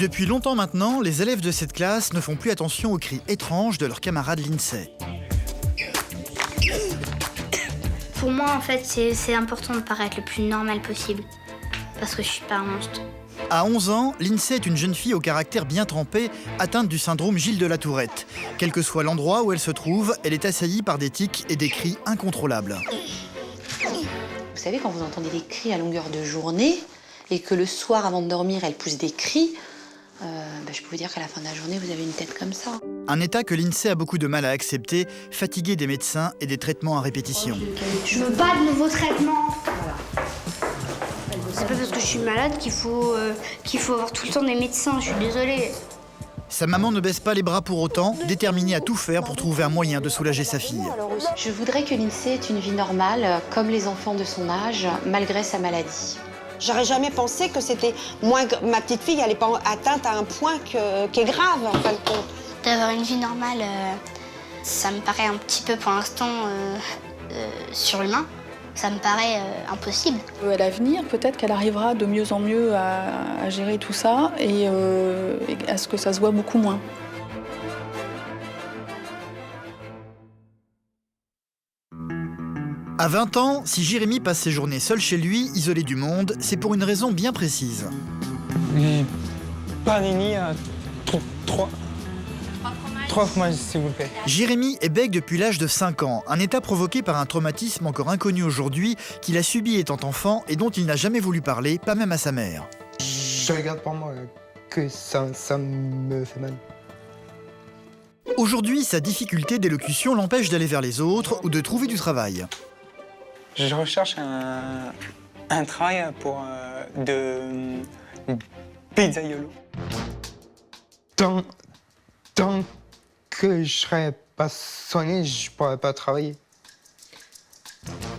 Depuis longtemps maintenant, les élèves de cette classe ne font plus attention aux cris étranges de leurs camarades Lindsay. Pour moi, en fait, c'est important de paraître le plus normal possible. Parce que je suis pas un monstre. À 11 ans, Lindsay est une jeune fille au caractère bien trempé, atteinte du syndrome Gilles de la Tourette. Quel que soit l'endroit où elle se trouve, elle est assaillie par des tics et des cris incontrôlables. Vous savez, quand vous entendez des cris à longueur de journée et que le soir, avant de dormir, elle pousse des cris, je peux vous dire qu'à la fin de la journée, vous avez une tête comme ça. Un état que Lindsay a beaucoup de mal à accepter, fatiguée des médecins et des traitements à répétition. Je veux pas de nouveaux traitements. C'est pas parce que je suis malade qu'il faut avoir tout le temps des médecins, je suis désolée. Sa maman ne baisse pas les bras pour autant, déterminée à tout faire pour trouver un moyen de soulager sa fille. Je voudrais que Lindsay ait une vie normale, comme les enfants de son âge, malgré sa maladie. J'aurais jamais pensé que c'était moins ma petite fille, elle n'est pas atteinte à un point qui est grave en fin de compte. D'avoir une vie normale, ça me paraît un petit peu pour l'instant surhumain. Ça me paraît impossible. À l'avenir, peut-être qu'elle arrivera de mieux en mieux à gérer tout ça et à ce que ça se voit beaucoup moins. À 20 ans, si Jérémy passe ses journées seul chez lui, isolé du monde, c'est pour une raison bien précise. Panini à 3 fromages, s'il vous plaît. Jérémy est bègue depuis l'âge de 5 ans, un état provoqué par un traumatisme encore inconnu aujourd'hui qu'il a subi étant enfant et dont il n'a jamais voulu parler, pas même à sa mère. Je regarde pour moi que ça me fait mal. Aujourd'hui, sa difficulté d'élocution l'empêche d'aller vers les autres ou de trouver du travail. Je recherche un travail pour de pizzaiolo. Tant que je serais pas soigné, je pourrais pas travailler.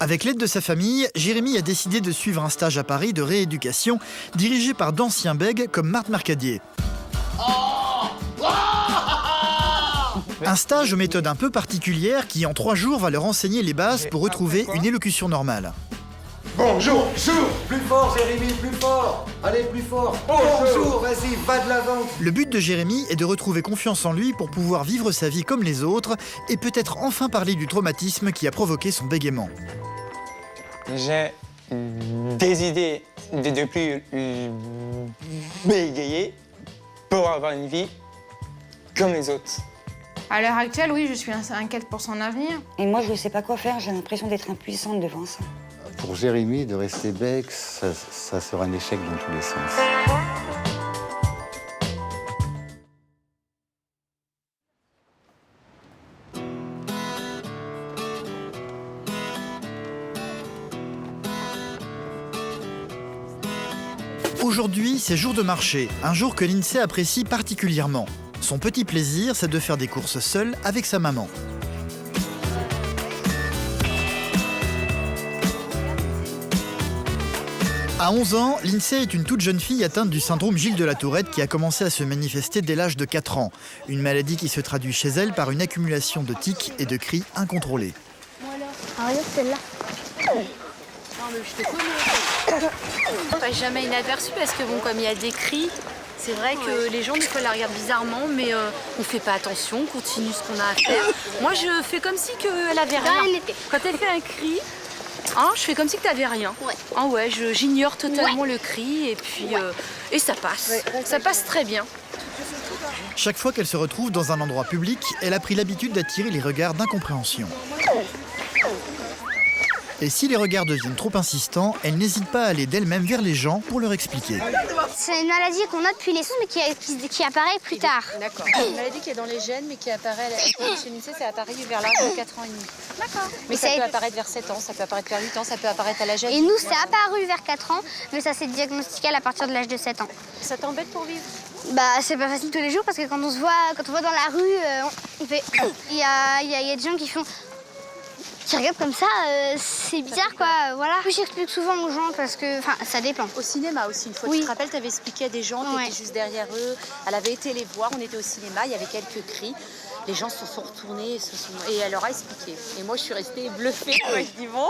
Avec l'aide de sa famille, Jérémy a décidé de suivre un stage à Paris de rééducation dirigé par d'anciens bègues comme Marthe Mercadier. Un stage aux méthodes un peu particulières qui, en 3 jours, va leur enseigner les bases pour retrouver une élocution normale. Bonjour, plus fort Jérémy, plus fort. Allez, plus fort. Bonjour, vas-y, va de l'avant. Le but de Jérémy est de retrouver confiance en lui pour pouvoir vivre sa vie comme les autres et peut-être enfin parler du traumatisme qui a provoqué son bégaiement. J'ai des idées de plus bégayer pour avoir une vie comme les autres. À l'heure actuelle, oui, je suis inquiète pour son avenir. Et moi, je ne sais pas quoi faire, j'ai l'impression d'être impuissante devant ça. Pour Jérémy, de rester bègue, ça sera un échec dans tous les sens. Aujourd'hui, c'est jour de marché, un jour que Lindsay apprécie particulièrement. Son petit plaisir, c'est de faire des courses seule avec sa maman. À 11 ans, Lindsay est une toute jeune fille atteinte du syndrome Gilles de la Tourette qui a commencé à se manifester dès l'âge de 4 ans. Une maladie qui se traduit chez elle par une accumulation de tics et de cris incontrôlés. Ah, regarde celle-là. Non, mais je te connais. On passe jamais inaperçu parce que, bon, comme il y a des cris, c'est vrai que les gens, des fois, la regardent bizarrement, mais on fait pas attention, on continue ce qu'on a à faire. Moi, je fais comme si elle avait rien. Quand elle fait un cri, je fais comme si que t'avais rien. Ouais. Ah ouais, j'ignore totalement le cri et puis et ça passe. Ouais. Ça passe très bien. Chaque fois qu'elle se retrouve dans un endroit public, elle a pris l'habitude d'attirer les regards d'incompréhension. Et si les regards deviennent trop insistants, elle n'hésite pas à aller d'elle-même vers les gens pour leur expliquer. C'est une maladie qu'on a depuis naissance, mais qui apparaît plus tard. D'accord. C'est une maladie qui est dans les gènes, mais qui apparaît chez Lindsay, ça apparaît vers l'âge de 4 ans et demi. D'accord. Mais ça peut apparaître vers 7 ans, ça peut apparaître vers 8 ans, ça peut apparaître à l'âge adulte. Et nous, c'est apparu vers 4 ans, mais ça s'est diagnostiqué à partir de l'âge de 7 ans. Ça t'embête pour vivre? Bah, c'est pas facile tous les jours, parce que quand on voit dans la rue, on fait... Il y a des gens qui font... Qui regardent comme ça, c'est bizarre quoi, voilà. J'explique souvent aux gens parce que, ça dépend. Au cinéma aussi, une fois, oui. Tu te rappelles, tu avais expliqué à des gens, tu étais juste derrière eux, elle avait été les voir, on était au cinéma, il y avait quelques cris, les gens se sont retournés et elle leur a expliqué. Et moi je suis restée bluffée, quoi. Je dis bon.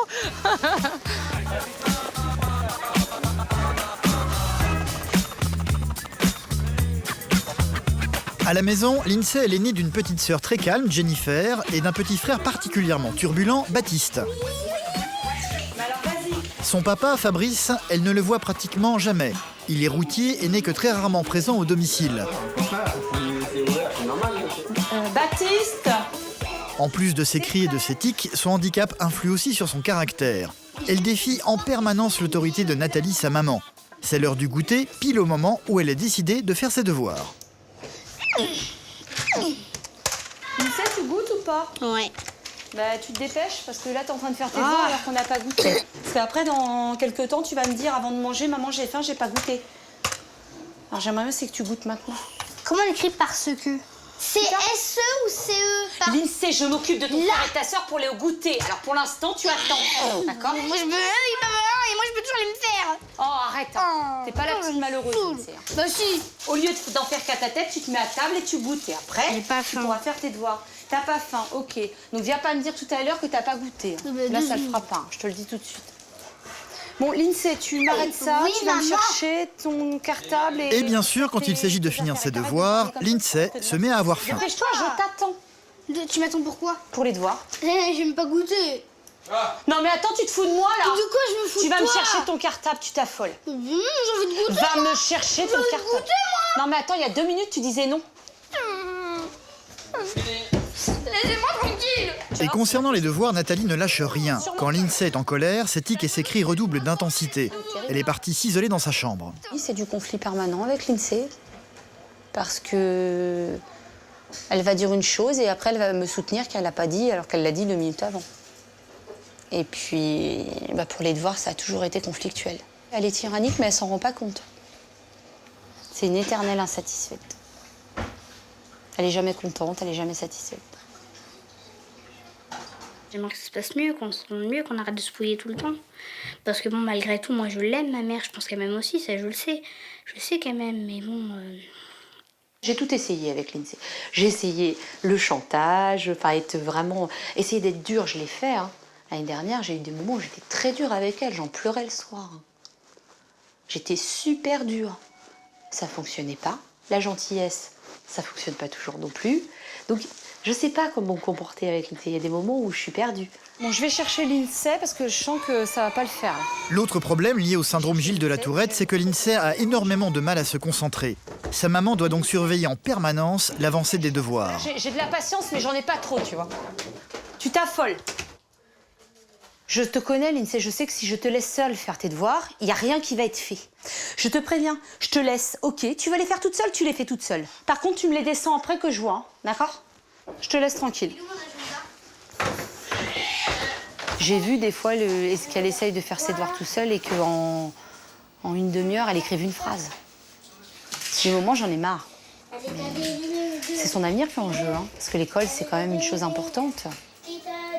À la maison, Lindsay est l'aînée d'une petite sœur très calme, Jennifer, et d'un petit frère particulièrement turbulent, Baptiste. Son papa, Fabrice, elle ne le voit pratiquement jamais. Il est routier et n'est que très rarement présent au domicile. Baptiste! En plus de ses cris et de ses tics, son handicap influe aussi sur son caractère. Elle défie en permanence l'autorité de Nathalie, sa maman. C'est l'heure du goûter, pile au moment où elle a décidé de faire ses devoirs. Lindsay, tu goûtes ou pas? Ouais. Bah, tu te dépêches parce que là, t'es en train de faire tes devoirs alors qu'on n'a pas goûté. Parce qu'après, dans quelques temps, tu vas me dire avant de manger, maman, j'ai faim, j'ai pas goûté. Alors, j'aimerais bien, c'est que tu goûtes maintenant. Comment on écrit parce que? C'est SE ou CE? Lindsay, je m'occupe de ton frère et ta sœur pour les goûter. Alors, pour l'instant, tu attends. D'accord? Moi je veux un, il m'en veut un et moi je peux toujours les me faire. Oh, arrête. T'es pas la petite malheureuse, Lindsay. Bah si. Au lieu d'en faire qu'à ta tête, tu te mets à table et tu goûtes. Et après, J'ai pas tu faim. pourras faire tes devoirs. T'as pas faim, ok. Donc, viens pas me dire tout à l'heure que t'as pas goûté. Là, ça le fera pas, hein. Je te le dis tout de suite. Bon, Lindsay, tu m'arrêtes ça, Oui, tu vas me maman. chercher ton cartable Et bien sûr, quand il s'agit de finir ses devoirs, Lindsay se met à avoir faim. Dépêche-toi, je t'attends. Tu m'attends pourquoi? Pour les devoirs. J'aime pas goûter. Non, mais attends, tu te fous de moi, là? De quoi je me fous Tu de vas me toi? chercher ton cartable, tu t'affoles. J'ai envie de goûter. Va me chercher ton cartable. Non, mais attends, il y a 2 minutes, tu disais non. Laissez-moi tranquille. Et concernant les devoirs, Nathalie ne lâche rien. Quand Lindsay est en colère, ses tics et ses cris redoublent d'intensité. Elle est partie s'isoler dans sa chambre. Oui, c'est du conflit permanent avec Lindsay. Parce que elle va dire une chose et après elle va me soutenir qu'elle n'a pas dit alors qu'elle l'a dit 2 minutes avant. Et puis, bah pour les devoirs, ça a toujours été conflictuel. Elle est tyrannique, mais elle s'en rend pas compte. C'est une éternelle insatisfaite. Elle est jamais contente, elle est jamais satisfaite. J'aimerais que ça se passe mieux, qu'on se sente mieux, qu'on arrête de se fouiller tout le temps. Parce que bon, malgré tout, moi je l'aime, ma mère, je pense qu'elle m'aime aussi, ça je le sais. Je sais qu'elle m'aime, mais bon... J'ai tout essayé avec Lindsay. J'ai essayé le chantage, enfin être vraiment... Essayer d'être dure, je l'ai fait. Hein. L'année dernière, j'ai eu des moments où j'étais très dure avec elle, j'en pleurais le soir. J'étais super dure. Ça fonctionnait pas. La gentillesse, ça fonctionne pas toujours non plus. Donc, je sais pas comment me comporter avec Lindsay. Il y a des moments où je suis perdue. Bon, je vais chercher Lindsay parce que je sens que ça va pas le faire. L'autre problème lié au syndrome Gilles de la Tourette, c'est que Lindsay a énormément de mal à se concentrer. Sa maman doit donc surveiller en permanence l'avancée des devoirs. J'ai de la patience, mais j'en ai pas trop, tu vois. Tu t'affoles. Je te connais, Lindsay, je sais que si je te laisse seule faire tes devoirs, il n'y a rien qui va être fait. Je te préviens, je te laisse, ok, tu vas les faire toute seule, tu les fais toute seule. Par contre, tu me les descends après que je vois, hein, d'accord? Je te laisse tranquille. J'ai vu des fois qu'elle essaye de faire ses devoirs tout seule et qu'en une demi-heure, elle écrive une phrase. Des moments, j'en ai marre. C'est son avenir qui est en jeu, hein, parce que l'école, c'est quand même une chose importante.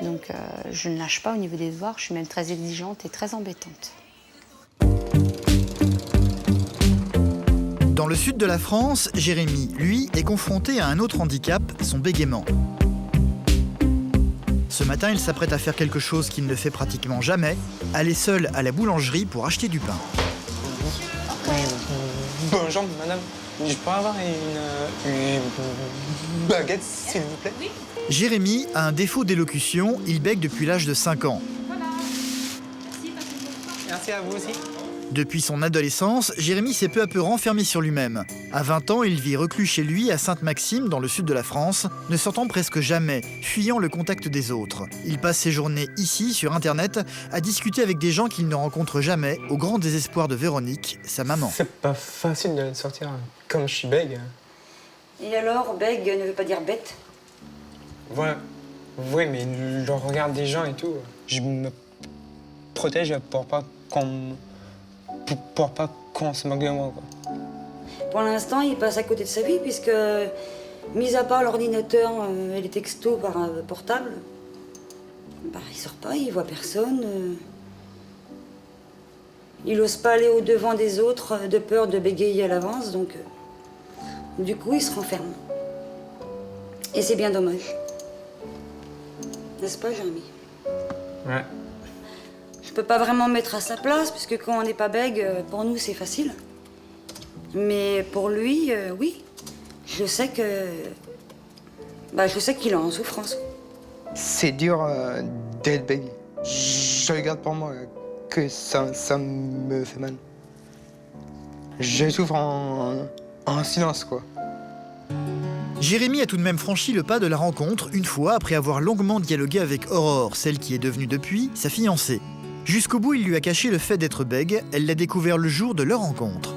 Donc, je ne lâche pas au niveau des devoirs, je suis même très exigeante et très embêtante. Dans le sud de la France, Jérémy, lui, est confronté à un autre handicap, son bégaiement. Ce matin, il s'apprête à faire quelque chose qu'il ne fait pratiquement jamais, aller seul à la boulangerie pour acheter du pain. Bonjour, madame. Je peux avoir une baguette, s'il vous plaît? Jérémy a un défaut d'élocution, il bègue depuis l'âge de 5 ans. Merci à vous aussi. Depuis son adolescence, Jérémy s'est peu à peu renfermé sur lui-même. À 20 ans, il vit reclus chez lui à Sainte-Maxime, dans le sud de la France, ne sortant presque jamais, fuyant le contact des autres. Il passe ses journées ici, sur Internet, à discuter avec des gens qu'il ne rencontre jamais, au grand désespoir de Véronique, sa maman. C'est pas facile de sortir comme je suis bègue. Et alors, bègue ne veut pas dire bête? Voilà. Oui, mais le regard des gens et tout, je me protège pour pas qu'on se moque de moi, quoi. Pour l'instant, il passe à côté de sa vie, puisque, mis à part l'ordinateur et les textos par portable, bah, il sort pas, il voit personne. Il n'ose pas aller au-devant des autres, de peur de bégayer à l'avance, donc du coup, il se renferme. Et c'est bien dommage. N'est-ce pas, Jérémy? Ouais. Je peux pas vraiment me mettre à sa place, puisque quand on n'est pas bègue, pour nous, c'est facile. Mais pour lui, oui. Je sais que... je sais qu'il est en souffrance. C'est dur d'être bègue. Je regarde pour moi que ça me fait mal. Je souffre en silence, quoi. Jérémy a tout de même franchi le pas de la rencontre une fois après avoir longuement dialogué avec Aurore, celle qui est devenue depuis sa fiancée. Jusqu'au bout, il lui a caché le fait d'être bègue. Elle l'a découvert le jour de leur rencontre.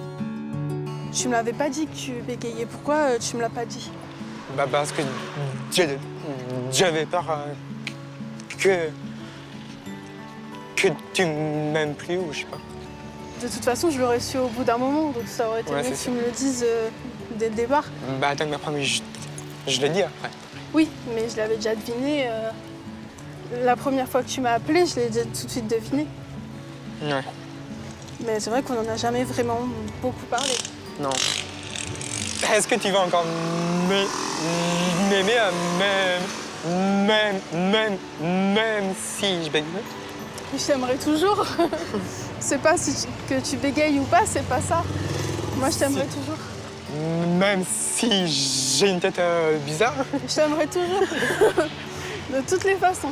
Tu me l'avais pas dit que tu bégayais. Pourquoi tu me l'as pas dit? Parce que j'avais peur que tu m'aimes plus ou je sais pas. De toute façon, je l'aurais su au bout d'un moment, donc ça aurait été mieux que tu me le dises dès le départ. Attends, mais après, je le dis après. Oui, mais je l'avais déjà deviné. La première fois que tu m'as appelé, je l'ai tout de suite deviné. Ouais. Mais c'est vrai qu'on n'en a jamais vraiment beaucoup parlé. Non. Est-ce que tu vas encore m'aimer même si je bégaye? Je t'aimerais toujours. C'est pas que tu bégayes ou pas, c'est pas ça. Moi, je t'aimerais toujours. Même si j'ai une tête bizarre? Je t'aimerais toujours. De toutes les façons.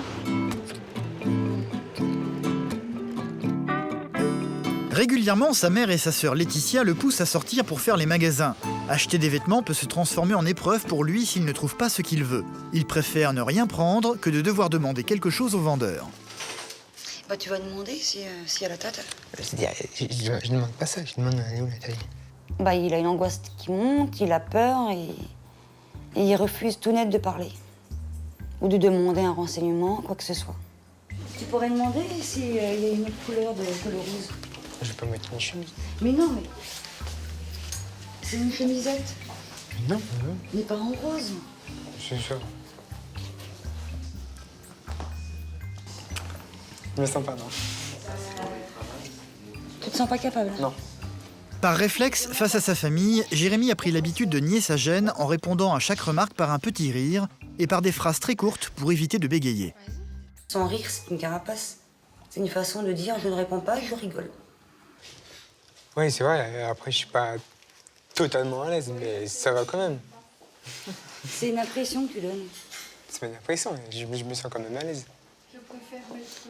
Régulièrement, sa mère et sa sœur Laetitia le poussent à sortir pour faire les magasins. Acheter des vêtements peut se transformer en épreuve pour lui s'il ne trouve pas ce qu'il veut. Il préfère ne rien prendre que de devoir demander quelque chose au vendeur. Tu vas demander si elle a la tête. Je demande pas ça, je demande où la taille. Il a une angoisse qui monte, il a peur et il refuse tout net de parler. Ou de demander un renseignement, quoi que ce soit. Tu pourrais demander s'il y a une autre couleur que le rose. Je vais pas mettre une chemise. Mais non, mais... C'est une chemisette. Non. Mais pas en rose. C'est ça. Je me sens pas, non. Tu te sens pas capable? Non. Par réflexe, face à sa famille, Jérémy a pris l'habitude de nier sa gêne en répondant à chaque remarque par un petit rire et par des phrases très courtes pour éviter de bégayer. Son rire, c'est une carapace. C'est une façon de dire je ne réponds pas, je rigole. Oui, c'est vrai. Après, je suis pas totalement à l'aise, mais ça va quand même. C'est une impression que tu donnes. C'est pas une impression, je me sens quand même à l'aise.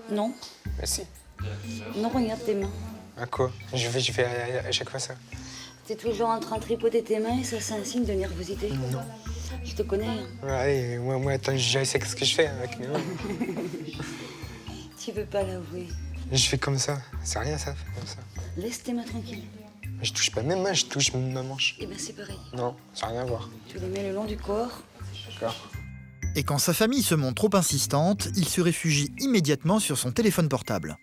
Non. Bah si. Non, regarde tes mains. À quoi? Je fais à chaque fois ça. T'es toujours en train de tripoter tes mains et ça, c'est un signe de nervosité. Non. Je te connais. Hein. Ouais, allez, moi, attends, je sais ce que je fais avec mes mains. Tu veux pas l'avouer. Je fais comme ça. C'est rien, ça, comme ça. Laisse tes mains tranquilles. Je touche pas mes mains, je touche ma manche. Eh ben, c'est pareil. Non, ça n'a rien à voir. Tu les mets le long du corps. D'accord. Et quand sa famille se montre trop insistante, il se réfugie immédiatement sur son téléphone portable.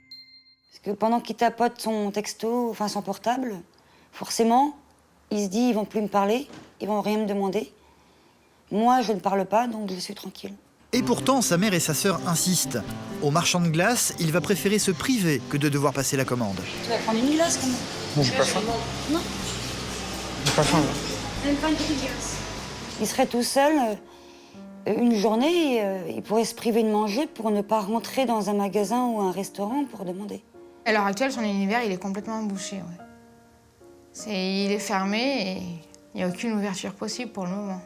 Parce que pendant qu'il tapote son texto, enfin son portable, forcément, il se dit ils vont plus me parler, ils vont rien me demander. Moi, je ne parle pas, donc je suis tranquille. Et pourtant, sa mère et sa sœur insistent. Au marchand de glace, il va préférer se priver que de devoir passer la commande. Tu vas prendre une glace, quand même. J'ai pas faim. Non. J'ai pas faim, là. Même pas une petite glace. Il serait tout seul une journée, il pourrait se priver de manger pour ne pas rentrer dans un magasin ou un restaurant pour demander. À l'heure actuelle, son univers, il est complètement bouché. Ouais. Il est fermé et il n'y a aucune ouverture possible pour le moment.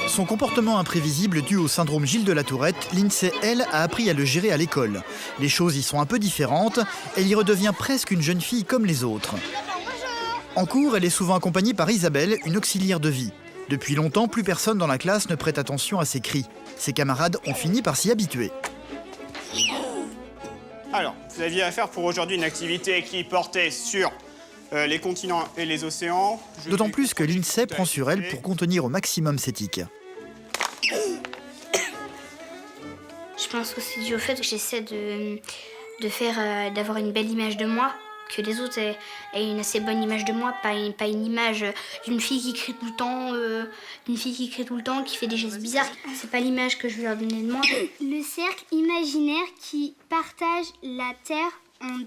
Son comportement imprévisible dû au syndrome Gilles de la Tourette, Lindsay, elle, a appris à le gérer à l'école. Les choses y sont un peu différentes, elle y redevient presque une jeune fille comme les autres. En cours, elle est souvent accompagnée par Isabelle, une auxiliaire de vie. Depuis longtemps, plus personne dans la classe ne prête attention à ses cris. Ses camarades ont fini par s'y habituer. Alors, vous aviez à faire pour aujourd'hui une activité qui portait sur les continents et les océans. D'autant plus que l'INSEE prend sur elle pour contenir au maximum ses tics. Je pense que c'est dû au fait que j'essaie d'avoir une belle image de moi, que les autres aient une assez bonne image de moi, pas une image d'une fille qui crie tout le temps, qui fait des gestes bizarres. C'est pas l'image que je veux leur donner de moi. Le cercle imaginaire qui partage la Terre en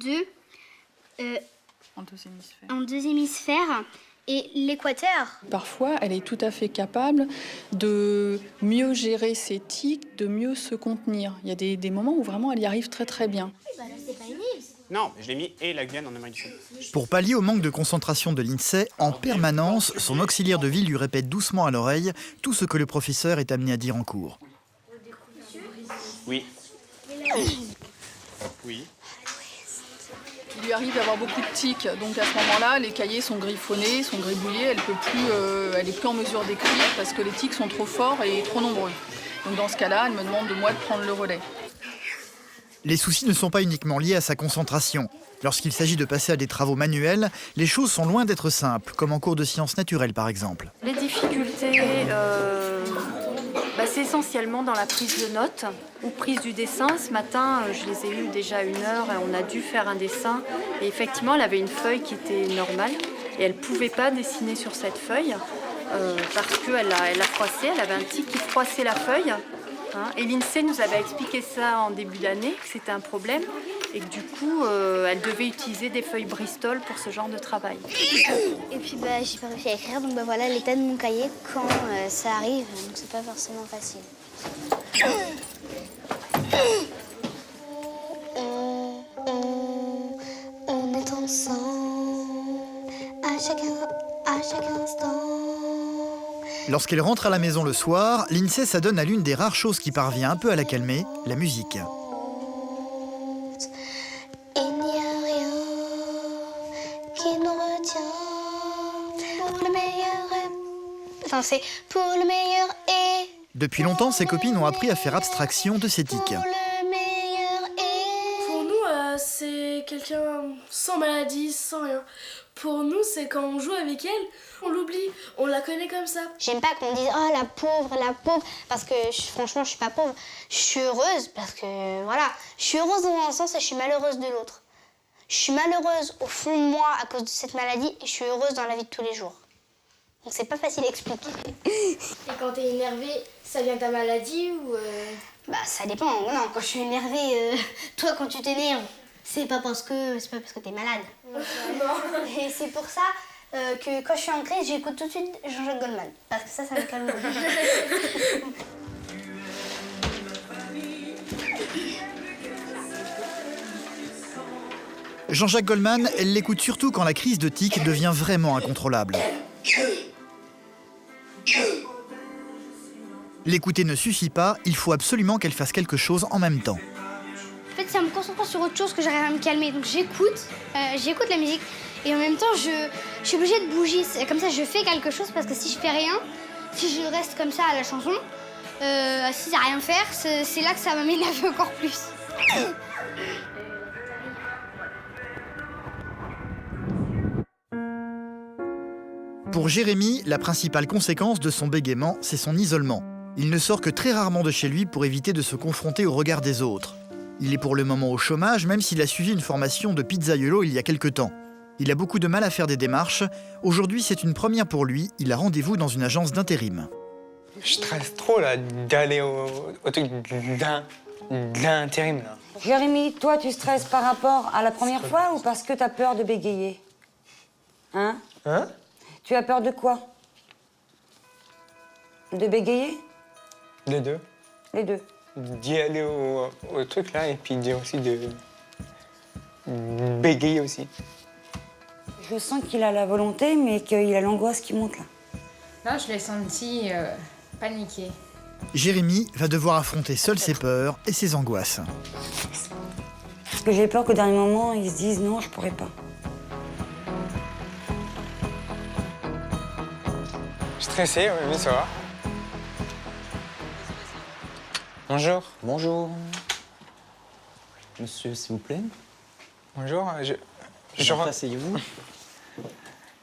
deux hémisphères. Et l'équateur. Parfois, elle est tout à fait capable de mieux gérer ses tics, de mieux se contenir. Il y a des moments où vraiment elle y arrive très très bien. Bah là, c'est pas une île. Non, je l'ai mis et la Guyane en Amérique du Sud. Pour pallier au manque de concentration de l'INSEE, en permanence, son auxiliaire de vie lui répète doucement à l'oreille tout ce que le professeur est amené à dire en cours. Oui. Oui. Il lui arrive d'avoir beaucoup de tics, donc à ce moment-là, les cahiers sont griffonnés, sont gribouillés, elle est plus en mesure d'écrire parce que les tics sont trop forts et trop nombreux. Donc dans ce cas-là, elle me demande de moi de prendre le relais. Les soucis ne sont pas uniquement liés à sa concentration. Lorsqu'il s'agit de passer à des travaux manuels, les choses sont loin d'être simples, comme en cours de sciences naturelles par exemple. Les difficultés, c'est essentiellement dans la prise de notes ou prise du dessin. Ce matin, je les ai eues déjà à 1 heure et on a dû faire un dessin. Et effectivement, elle avait une feuille qui était normale et elle ne pouvait pas dessiner sur cette feuille parce qu'elle a froissé, elle avait un tic qui froissait la feuille. Et l'INSEE nous avait expliqué ça en début d'année, que c'était un problème et que du coup, elle devait utiliser des feuilles Bristol pour ce genre de travail. Et puis j'ai pas réussi à écrire, donc voilà l'état de mon cahier quand ça arrive, donc c'est pas forcément facile. On est ensemble à chaque instant. Lorsqu'elle rentre à la maison le soir, l'INSEE s'adonne à l'une des rares choses qui parvient un peu à la calmer, la musique. Il n'y a rien qui nous retient pour le meilleur. Enfin, c'est pour le meilleur et. Depuis longtemps, ses copines ont appris à faire abstraction de ces tics. Pour nous, c'est quelqu'un sans maladie, sans rien. Pour nous, c'est quand on joue avec elle, on l'oublie, on la connaît comme ça. J'aime pas qu'on dise « Oh, la pauvre », parce que franchement, je suis pas pauvre. Je suis heureuse parce que, voilà, je suis heureuse dans un sens et je suis malheureuse de l'autre. Je suis malheureuse au fond de moi à cause de cette maladie et je suis heureuse dans la vie de tous les jours. Donc c'est pas facile à expliquer. Et quand t'es énervée, ça vient de ta maladie ou ça dépend. Non, quand je suis énervée, toi quand tu t'énerves, c'est pas parce que t'es malade. Et c'est pour ça que quand je suis en crise, j'écoute tout de suite Jean-Jacques Goldman. Parce que ça me calme. Jean-Jacques Goldman, elle l'écoute surtout quand la crise de tic devient vraiment incontrôlable. L'écouter ne suffit pas, il faut absolument qu'elle fasse quelque chose en même temps. En fait, c'est en me concentrant sur autre chose que j'arrive à me calmer. Donc j'écoute la musique et en même temps, je suis obligée de bouger. Comme ça, je fais quelque chose parce que si je fais rien, si je reste comme ça à la chanson, si à rien faire, c'est là que ça va m'énerver encore plus. Pour Jérémy, la principale conséquence de son bégaiement, c'est son isolement. Il ne sort que très rarement de chez lui pour éviter de se confronter au regard des autres. Il est pour le moment au chômage, même s'il a suivi une formation de pizzaiolo il y a quelque temps. Il a beaucoup de mal à faire des démarches. Aujourd'hui, c'est une première pour lui. Il a rendez-vous dans une agence d'intérim. Je stresse trop là d'aller au truc d'intérim là. Jérémy, toi, tu stresses par rapport à la première fois ou parce que t'as peur de bégayer? Hein? Tu as peur de quoi? De bégayer? Les deux. Les deux. D'y aller au truc là et puis aussi de bégayer aussi. Je sens qu'il a la volonté, mais qu'il a l'angoisse qui monte là. Là, je l'ai senti paniqué. Jérémy va devoir affronter seul ses peurs et ses angoisses. Parce que j'ai peur qu'au dernier moment, ils se disent non, je pourrais pas. Stressé, oui, ça va. Bonjour. Bonjour. Monsieur, s'il vous plaît. Bonjour. Asseyez-vous.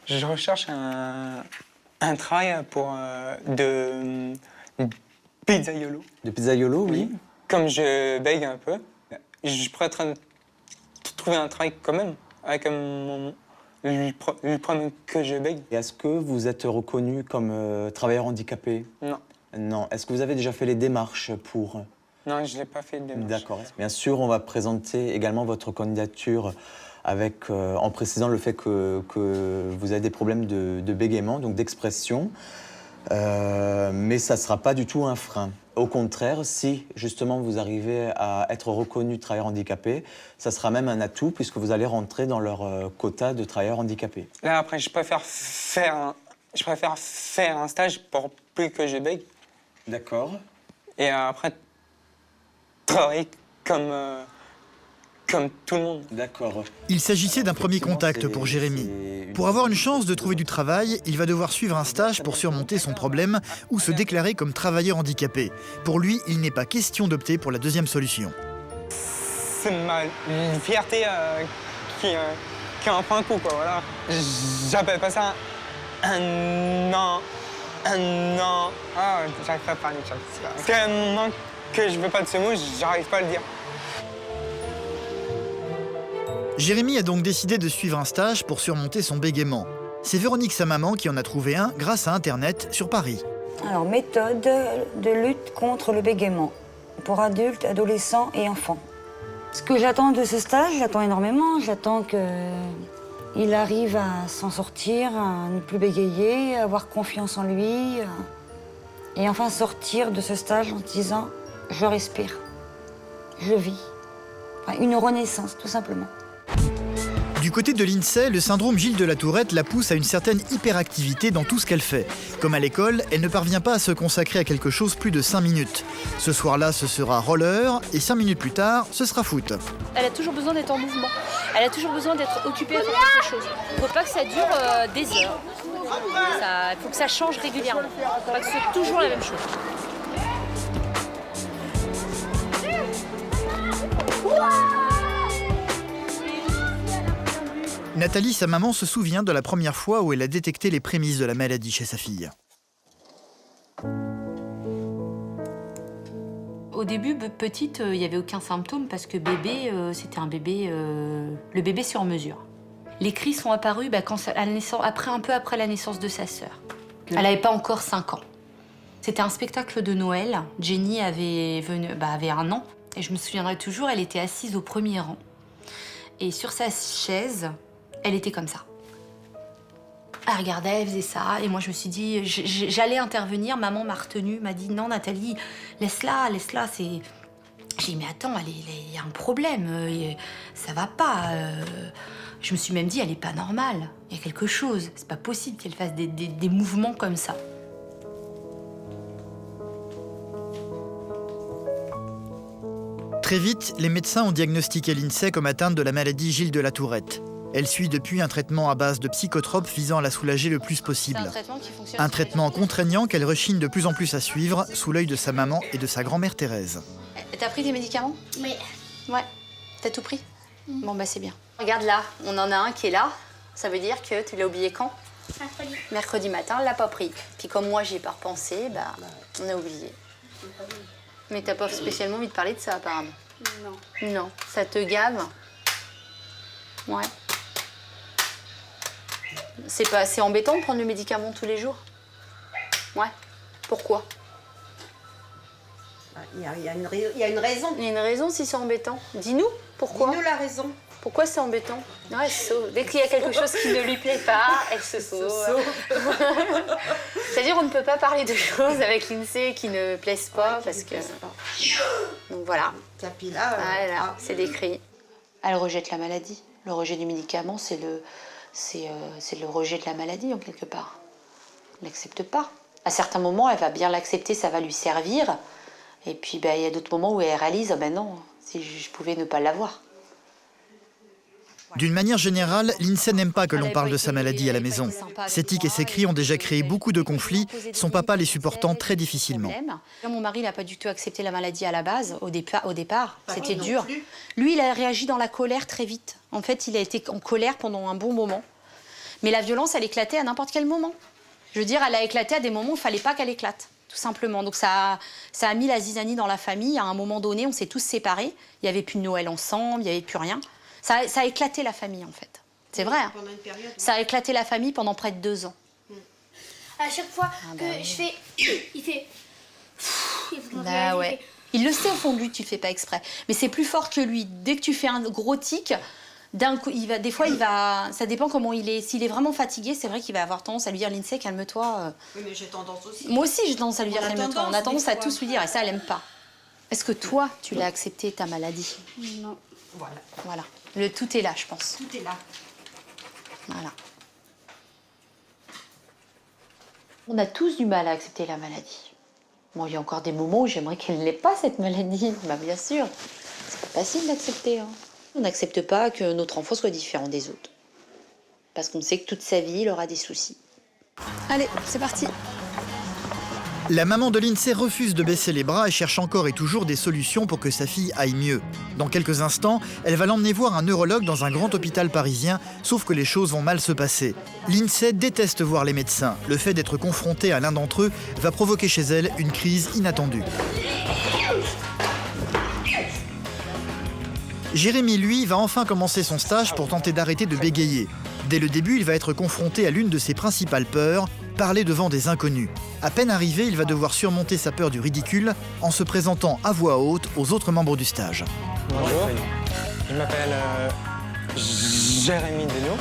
Je recherche un travail pour de pizzaiolo. De pizzaiolo, oui. Comme je bègue un peu, je pourrais trouver un travail quand même avec le problème que je bègue. Et est-ce que vous êtes reconnu comme travailleur handicapé? Non. Non. Est-ce que vous avez déjà fait les démarches pour... Non, je n'ai pas fait de démarche. D'accord. Bien sûr, on va présenter également votre candidature avec, en précisant le fait que vous avez des problèmes de bégaiement, donc d'expression. Mais ça ne sera pas du tout un frein. Au contraire, si justement vous arrivez à être reconnu travailleur handicapé, ça sera même un atout puisque vous allez rentrer dans leur quota de travailleurs handicapés. Là, après, je préfère faire un stage pour plus que je bègue. D'accord. Et après, travailler comme tout le monde. D'accord. Il s'agissait d'un premier contact pour Jérémy. Pour avoir une chance de trouver du travail, il va devoir suivre un stage pour surmonter son problème ou se déclarer comme travailleur handicapé. Pour lui, il n'est pas question d'opter pour la deuxième solution. C'est ma fierté qui en prend un coup, quoi, voilà. J'appelle pas ça un an. Ah, j'arrive pas à parler, c'est un moment que je veux pas de ce mot, j'arrive pas à le dire. Jérémy a donc décidé de suivre un stage pour surmonter son bégaiement. C'est Véronique, sa maman, qui en a trouvé un grâce à Internet sur Paris. Alors, méthode de lutte contre le bégaiement pour adultes, adolescents et enfants. Ce que j'attends de ce stage, j'attends énormément. J'attends qu'il arrive à s'en sortir, à ne plus bégayer, à avoir confiance en lui. Et enfin sortir de ce stage en disant « je respire, je vis ». Enfin, une renaissance, tout simplement. Du côté de l'INSEE, le syndrome Gilles de la Tourette la pousse à une certaine hyperactivité dans tout ce qu'elle fait. Comme à l'école, elle ne parvient pas à se consacrer à quelque chose plus de 5 minutes. Ce soir-là, ce sera roller, et 5 minutes plus tard, ce sera foot. Elle a toujours besoin d'être en mouvement. Elle a toujours besoin d'être occupée à faire quelque chose. Il ne faut pas que ça dure des heures. Il faut que ça change régulièrement. Il ne faut pas que ce soit toujours la même chose. Nathalie, sa maman, se souvient de la première fois où elle a détecté les prémices de la maladie chez sa fille. Au début, petite, il n'y avait aucun symptôme parce que bébé, c'était un bébé, le bébé sur mesure. Les cris sont apparus un peu après la naissance de sa sœur. Elle n'avait pas encore 5 ans. C'était un spectacle de Noël. Jenny avait 1 an. Et je me souviendrai toujours, elle était assise au premier rang. Et sur sa chaise, elle était comme ça. Elle regardait, elle faisait ça. Et moi, je me suis dit, j'allais intervenir. Maman m'a retenue, m'a dit, non, Nathalie, laisse-la. J'ai dit, mais attends, il y a un problème. Ça va pas. Je me suis même dit, elle est pas normale. Il y a quelque chose. C'est pas possible qu'elle fasse des mouvements comme ça. Très vite, les médecins ont diagnostiqué l'INSEE comme atteinte de la maladie Gilles de la Tourette. Elle suit depuis un traitement à base de psychotropes visant à la soulager le plus possible. Un traitement contraignant qu'elle rechigne de plus en plus à suivre, sous l'œil de sa maman et de sa grand-mère Thérèse. T'as pris tes médicaments? Oui. Ouais. T'as tout pris? Bon, bah c'est bien. Regarde là, on en a un qui est là. Ça veut dire que tu l'as oublié quand? Mercredi. Mercredi matin, elle l'a pas pris. Puis comme moi, j'y ai pas repensé, bah, on a oublié. Mais t'as pas spécialement envie de parler de ça, apparemment. Non. Non. Ça te gave? Ouais. C'est embêtant de prendre le médicament tous les jours? Ouais. Pourquoi? Il y a une raison. Il y a une raison si c'est embêtant. Dis-nous, pourquoi? Dis-nous la raison. Pourquoi c'est embêtant? Non, elle se sauve. Dès qu'il y a quelque chose qui ne lui plaît pas, elle se sauve. C'est-à-dire on ne peut pas parler de choses avec l'INSEE qui ne plaisent pas parce que... Donc voilà. Puis là, voilà, c'est décrit. Elle rejette la maladie. Le rejet du médicament, c'est le rejet de la maladie, en quelque part. Elle n'accepte pas. À certains moments, elle va bien l'accepter, ça va lui servir. Et puis, il y a d'autres moments où elle réalise, non, si je pouvais ne pas l'avoir. D'une manière générale, l'INSEE n'aime pas que l'on parle de sa maladie à la maison. Ses tics et ses cris ont déjà créé beaucoup de conflits, son papa les supportant très difficilement. Mon mari n'a pas du tout accepté la maladie à la base, au départ. C'était dur. Lui, il a réagi dans la colère très vite. En fait, il a été en colère pendant un bon moment. Mais la violence, elle éclatait à n'importe quel moment. Je veux dire, elle a éclaté à des moments où il ne fallait pas qu'elle éclate, tout simplement. Donc ça a mis la zizanie dans la famille. À un moment donné, on s'est tous séparés. Il n'y avait plus de Noël ensemble, il n'y avait plus rien. Ça a éclaté la famille, en fait. C'est vrai. Hein. Ça a éclaté la famille pendant près de 2 ans. À chaque fois que je fais... Il fait... Bah ouais. Il le sait au fond de lui, tu le fais pas exprès. Mais c'est plus fort que lui. Dès que tu fais un gros tic, Des fois, ça dépend comment il est. S'il est vraiment fatigué, c'est vrai qu'il va avoir tendance à lui dire Lindsay, calme-toi. Oui, mais j'ai tendance aussi. Moi aussi, j'ai tendance à lui dire calme-toi. On a tendance à tous lui dire, et ça, elle aime pas. Est-ce que toi, tu l'as accepté, ta maladie? Non. Voilà. Tout est là, je pense. Tout est là. Voilà. On a tous du mal à accepter la maladie. Bon, il y a encore des moments où j'aimerais qu'elle n'ait pas cette maladie. Bah, bien sûr. C'est pas facile d'accepter. Hein. On n'accepte pas que notre enfant soit différent des autres. Parce qu'on sait que toute sa vie, il aura des soucis. Allez, c'est parti. La maman de Lindsay refuse de baisser les bras et cherche encore et toujours des solutions pour que sa fille aille mieux. Dans quelques instants, elle va l'emmener voir un neurologue dans un grand hôpital parisien, sauf que les choses vont mal se passer. Lindsay déteste voir les médecins. Le fait d'être confrontée à l'un d'entre eux va provoquer chez elle une crise inattendue. Jérémy, lui, va enfin commencer son stage pour tenter d'arrêter de bégayer. Dès le début, il va être confronté à l'une de ses principales peurs, parler devant des inconnus. À peine arrivé, il va devoir surmonter sa peur du ridicule en se présentant à voix haute aux autres membres du stage. Bonjour, je m'appelle Jérémy Desnaux.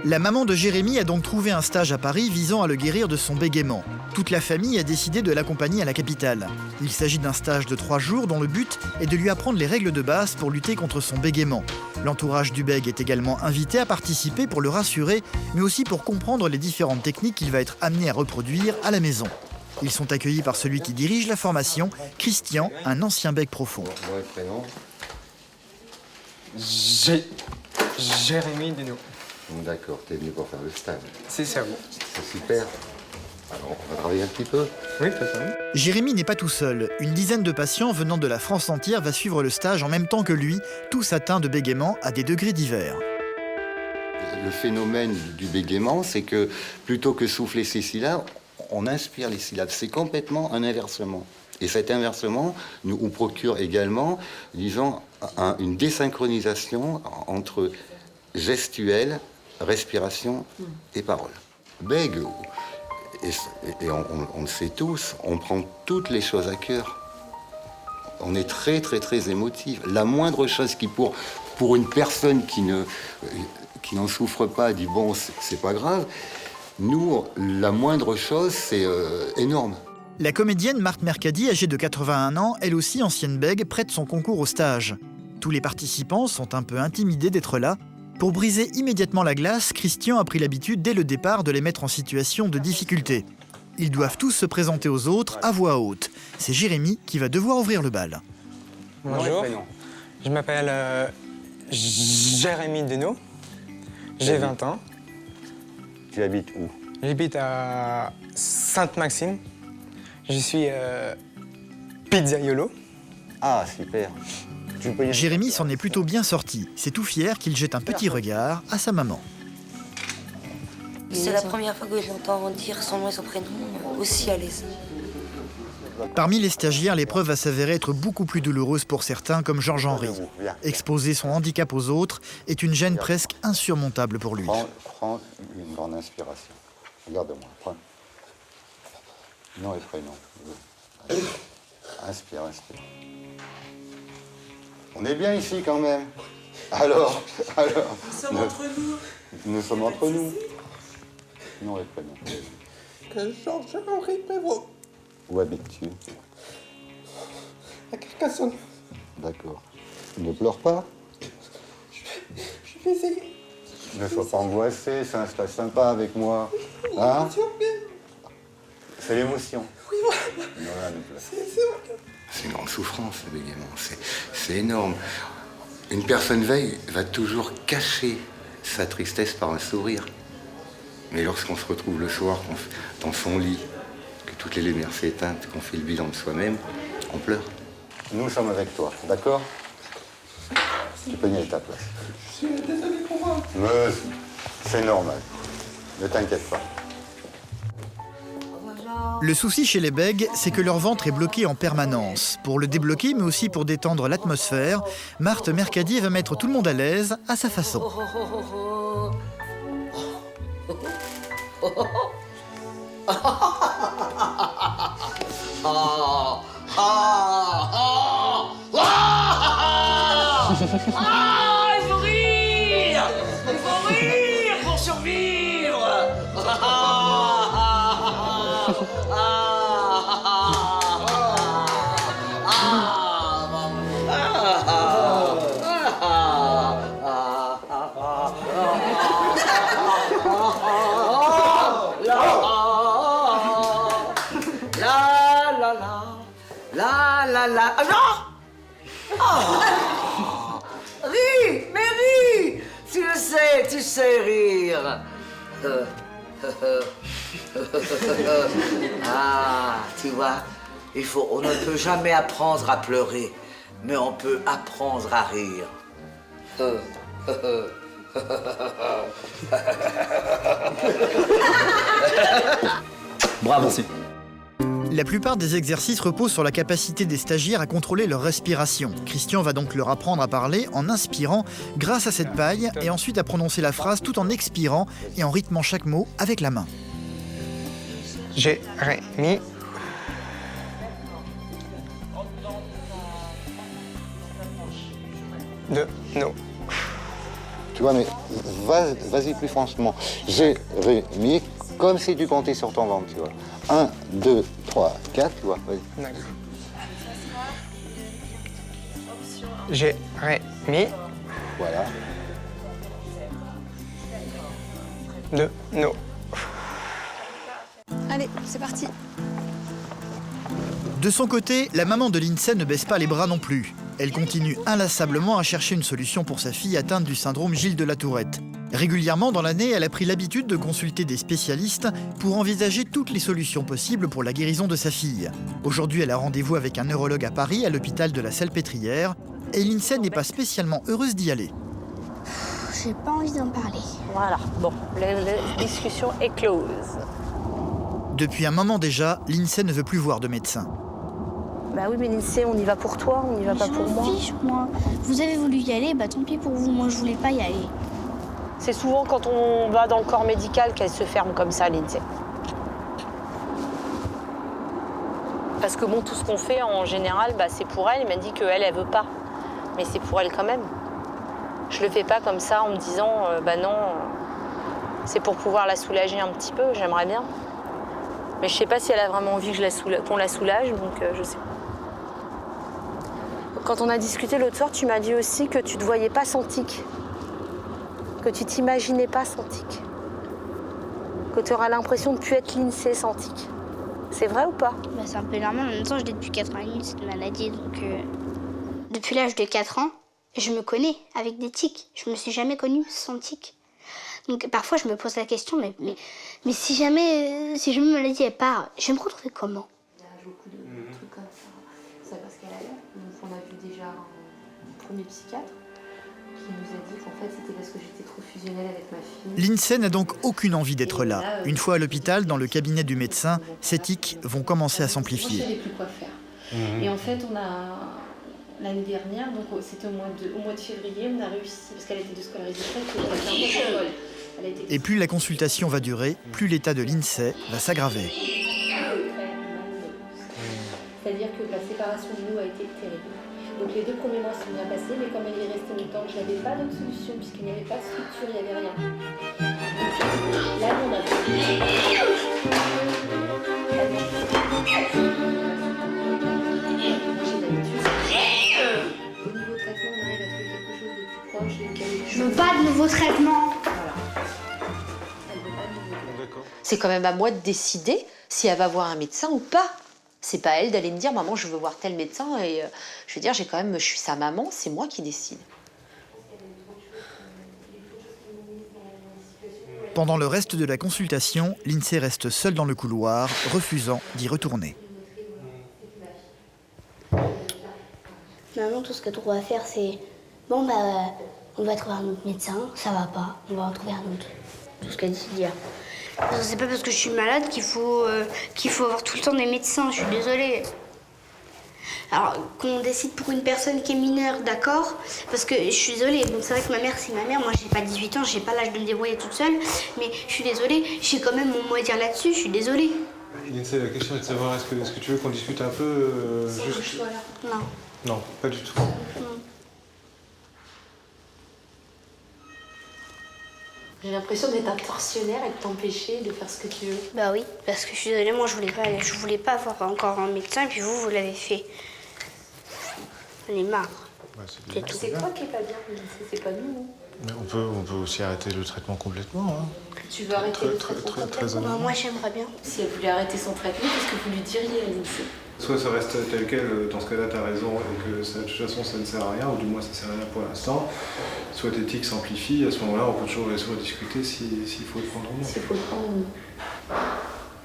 La maman de Jérémy a donc trouvé un stage à Paris visant à le guérir de son bégaiement. Toute la famille a décidé de l'accompagner à la capitale. Il s'agit d'un stage de 3 jours dont le but est de lui apprendre les règles de base pour lutter contre son bégaiement. L'entourage du bègue est également invité à participer pour le rassurer, mais aussi pour comprendre les différentes techniques qu'il va être amené à reproduire à la maison. Ils sont accueillis par celui qui dirige la formation, Christian, un ancien bègue profond. Jérémy Desnaux. D'accord, t'es venu pour faire le stage. C'est ça, oui. C'est super. Alors, on va travailler un petit peu. Oui, totalement. Jérémy n'est pas tout seul. Une dizaine de patients venant de la France entière va suivre le stage en même temps que lui, tous atteints de bégaiement à des degrés divers. Le phénomène du bégaiement, c'est que plutôt que souffler ces syllabes, on inspire les syllabes. C'est complètement un inversement. Et cet inversement nous procure également, disons, une désynchronisation entre gestuelle, respiration et parole. Bègue, et on le sait tous, on prend toutes les choses à cœur. On est très, très, très émotif. La moindre chose qui, pour une personne qui n'en souffre pas, dit bon, c'est pas grave. Nous, la moindre chose, c'est énorme. La comédienne Marthe Mercadi, âgée de 81 ans, elle aussi ancienne bègue, prête son concours au stage. Tous les participants sont un peu intimidés d'être là. Pour briser immédiatement la glace, Christian a pris l'habitude dès le départ de les mettre en situation de difficulté. Ils doivent tous se présenter aux autres à voix haute. C'est Jérémy qui va devoir ouvrir le bal. Bonjour, je m'appelle Jérémy Desnaux. J'ai 20 ans. Tu habites où? J'habite à Sainte-Maxime. Je suis pizzaiolo. Ah, super. Jérémy s'en est plutôt bien sorti. C'est tout fier qu'il jette un petit regard à sa maman. C'est la première fois que je l'entends dire son nom et son prénom aussi à l'aise. Parmi les stagiaires, l'épreuve va s'avérer être beaucoup plus douloureuse pour certains, comme Georges-Henri. Exposer son handicap aux autres est une gêne presque insurmontable pour lui. Prends une grande inspiration. Regarde-moi, prends. Nom et prénom. Inspire. On est bien ici quand même. Alors. Nous sommes entre nous. Nous sommes entre nous. Nom et prénom. Georges-Henri Prévost. Où habites-tu? À Carcassonne. D'accord. Ne pleure pas. Je vais essayer. Ne sois pas angoissé, c'est un stage sympa avec moi. Hein? C'est l'émotion. Oui, voilà. C'est une grande souffrance, le bégaiement. C'est énorme. Une personne veille va toujours cacher sa tristesse par un sourire. Mais lorsqu'on se retrouve le soir dans son lit, que toutes les lumières s'éteignent, qu'on fait le bilan de soi-même, on pleure. Nous sommes avec toi, d'accord? Tu peux gagner ta place. Je suis désolé pour moi. Mais c'est normal. Ne t'inquiète pas. Le souci chez les bègues, c'est que leur ventre est bloqué en permanence. Pour le débloquer, mais aussi pour détendre l'atmosphère, Marthe Mercadier va mettre tout le monde à l'aise à sa façon. Il faut rire! Il faut rire pour survivre! Ah non! Oh! Ris! Mais ris! Tu sais rire. Ah, tu vois, on ne peut jamais apprendre à pleurer, mais on peut apprendre à rire. Bravo. Merci. La plupart des exercices reposent sur la capacité des stagiaires à contrôler leur respiration. Christian va donc leur apprendre à parler en inspirant grâce à cette paille et ensuite à prononcer la phrase tout en expirant et en rythmant chaque mot avec la main. Jérémy. De nos. Tu vois, mais vas-y plus franchement. Jérémy, comme si tu comptais sur ton ventre, tu vois. 1, 2, 3, 4, tu vois, vas-y. D'accord. Jérémy. Voilà. De nos. Allez, c'est parti. De son côté, la maman de Lindsay ne baisse pas les bras non plus. Elle continue inlassablement à chercher une solution pour sa fille atteinte du syndrome Gilles de la Tourette. Régulièrement dans l'année, elle a pris l'habitude de consulter des spécialistes pour envisager toutes les solutions possibles pour la guérison de sa fille. Aujourd'hui, elle a rendez-vous avec un neurologue à Paris, à l'hôpital de la Salpêtrière, et Lindsay n'est pas spécialement heureuse d'y aller. J'ai pas envie d'en parler. Voilà, bon, la discussion est close. Depuis un moment déjà, Lindsay ne veut plus voir de médecin. Bah oui, mais Lindsay, on y va pour toi, on n'y va pas pour moi. Je m'en fiche, moi. Vous avez voulu y aller, bah tant pis pour vous. Moi, je voulais pas y aller. C'est souvent quand on va dans le corps médical qu'elle se ferme comme ça, Lindsay. Parce que bon, tout ce qu'on fait en général, bah, c'est pour elle. Elle m'a dit qu'elle, elle veut pas. Mais c'est pour elle quand même. Je le fais pas comme ça en me disant, bah non, c'est pour pouvoir la soulager un petit peu, j'aimerais bien. Mais je sais pas si elle a vraiment envie qu'on la soulage, donc je sais pas. Quand on a discuté l'autre soir, tu m'as dit aussi que tu te voyais pas sans tic. Que tu t'imaginais pas sans tic. Que tu auras l'impression de ne plus être Lindsay sans tic. C'est vrai ou pas? Bah, c'est un peu normal. En même temps, je l'ai depuis 4 ans et demi, cette maladie. Donc, depuis l'âge de 4 ans, je me connais avec des tics. Je me suis jamais connue sans tic. Donc, parfois, je me pose la question, mais si jamais ma maladie elle part, je vais me retrouver comment? Il y a beaucoup de trucs comme ça. C'est parce qu'elle a l'air. Donc, on a vu déjà un premier psychiatre qui nous a dit qu'en fait, c'était parce que j'étais trop fusionnelle avec ma fille. L'INSEE n'a donc aucune envie d'être là. Une fois à l'hôpital, dans le cabinet du médecin, ces tics vont commencer à s'amplifier. Moi, je savais plus quoi faire. Et en fait, on a... L'année dernière, donc c'était au mois de février, on a réussi, parce qu'elle était déscolarisée, Et plus la consultation va durer, plus l'état de l'INSEE va s'aggraver. C'est-à-dire que la séparation de nous a été terrible. Donc les 2 premiers mois sont bien passés, mais comme elle est restée longtemps, je n'avais pas d'autre solution, puisqu'il n'y avait pas de structure, il n'y avait rien. Là, on a Je veux pas de nouveau traitement. C'est quand même à moi de décider si elle va voir un médecin ou pas. C'est pas à elle d'aller me dire, maman, je veux voir tel médecin. Et je veux dire, je suis sa maman, c'est moi qui décide. Pendant le reste de la consultation, l'INSEE reste seule dans le couloir, refusant d'y retourner. Maman, tout ce que tu dois faire, c'est... Bon, bah, on va trouver un autre médecin, ça va pas, on va en trouver un autre. Tout ce qu'elle dit de dire. C'est pas parce que je suis malade qu'il faut avoir tout le temps des médecins, je suis désolée. Alors, qu'on décide pour une personne qui est mineure, d'accord, parce que je suis désolée, bon, c'est vrai que ma mère, c'est ma mère, moi j'ai pas 18 ans, j'ai pas l'âge de me débrouiller toute seule, mais je suis désolée, j'ai quand même mon mot à dire là-dessus, je suis désolée. Lindsay, la question est de savoir, est-ce que tu veux qu'on discute un peu juste... Non. Non, pas du tout. J'ai l'impression d'être un tortionnaire et de t'empêcher de faire ce que tu veux. Bah oui, parce que je suis désolée, moi je voulais pas avoir encore un médecin, puis vous l'avez fait. J'en ai marre. Ouais, C'est toi qui est pas bien, c'est pas nous. Mais on peut aussi arrêter le traitement complètement. Hein. Tu veux arrêter le traitement complètement? Moi j'aimerais bien. Si elle voulait arrêter son traitement, qu'est-ce que vous lui diriez à Lindsay? Soit ça reste tel quel, dans ce cas-là t'as raison, et que ça, de toute façon ça ne sert à rien, ou du moins ça ne sert à rien pour l'instant. Soit l'éthique s'amplifie, à ce moment-là on peut toujours discuter s'il faut le prendre ou non. S'il faut le prendre ou non.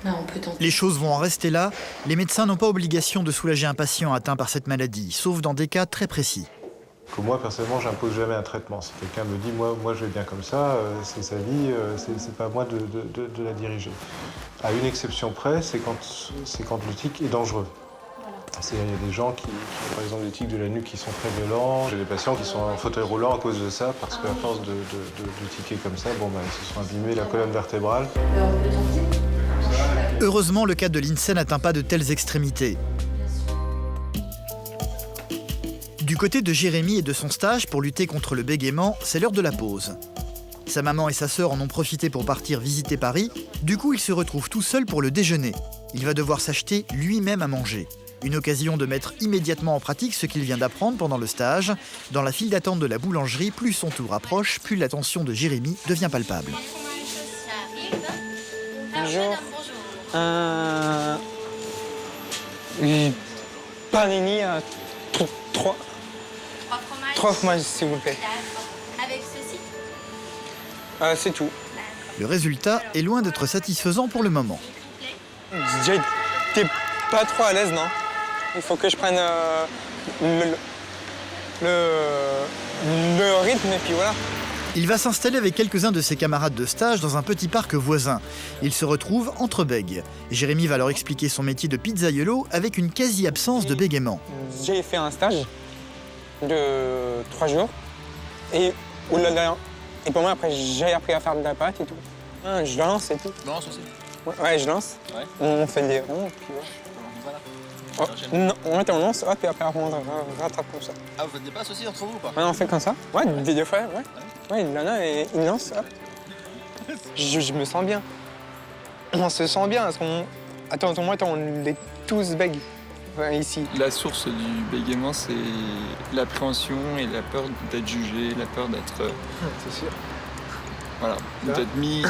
Non, on peut tenter. Les choses vont en rester là. Les médecins n'ont pas obligation de soulager un patient atteint par cette maladie, sauf dans des cas très précis. Que moi, personnellement, j'impose jamais un traitement. Si quelqu'un me dit, moi je vais bien comme ça, c'est sa vie, c'est pas à moi de la diriger. À une exception près, c'est quand le tic est dangereux. Il y a des gens qui ont par exemple des tics de la nuque qui sont très violents. J'ai des patients qui sont en fauteuil roulant à cause de ça, parce qu'à force de tiquer comme ça, ils se sont abîmés la colonne vertébrale. Heureusement, le cas de Lindsay n'atteint pas de telles extrémités. Du côté de Jérémy et de son stage pour lutter contre le bégaiement, c'est l'heure de la pause. Sa maman et sa sœur en ont profité pour partir visiter Paris. Du coup, il se retrouve tout seul pour le déjeuner. Il va devoir s'acheter lui-même à manger. Une occasion de mettre immédiatement en pratique ce qu'il vient d'apprendre pendant le stage. Dans la file d'attente de la boulangerie, plus son tour approche, plus l'attention de Jérémy devient palpable. Bonjour. Panini à 3. 3 fromages, s'il vous plaît. Avec ceci? C'est tout. Le résultat est loin d'être satisfaisant pour le moment. T'es pas trop à l'aise, non? Il faut que je prenne le rythme et puis voilà. Il va s'installer avec quelques-uns de ses camarades de stage dans un petit parc voisin. Il se retrouve entre bègues. Jérémy va leur expliquer son métier de pizzaiolo avec une quasi-absence de bégaiement. J'ai fait un stage de 3 jours et oulala. Et pour moi, après, j'ai appris à faire de la pâte et tout. Je lance et tout. Tu lances aussi? Ouais, je lance. Ouais. On fait des ronds, puis on lance, hop, et après on rattrape comme ça. Ah, vous faites des passes aussi entre vous ou pas? Ouais, on fait comme ça. Ouais, des fois, ouais. Ouais, il en a et il lance, hop. Je me sens bien. On se sent bien, parce qu'on... Attends, on est tous bègues, ici. La source du bégaiement, c'est l'appréhension et la peur d'être jugé, la peur d'être... C'est sûr. Voilà, d'être mis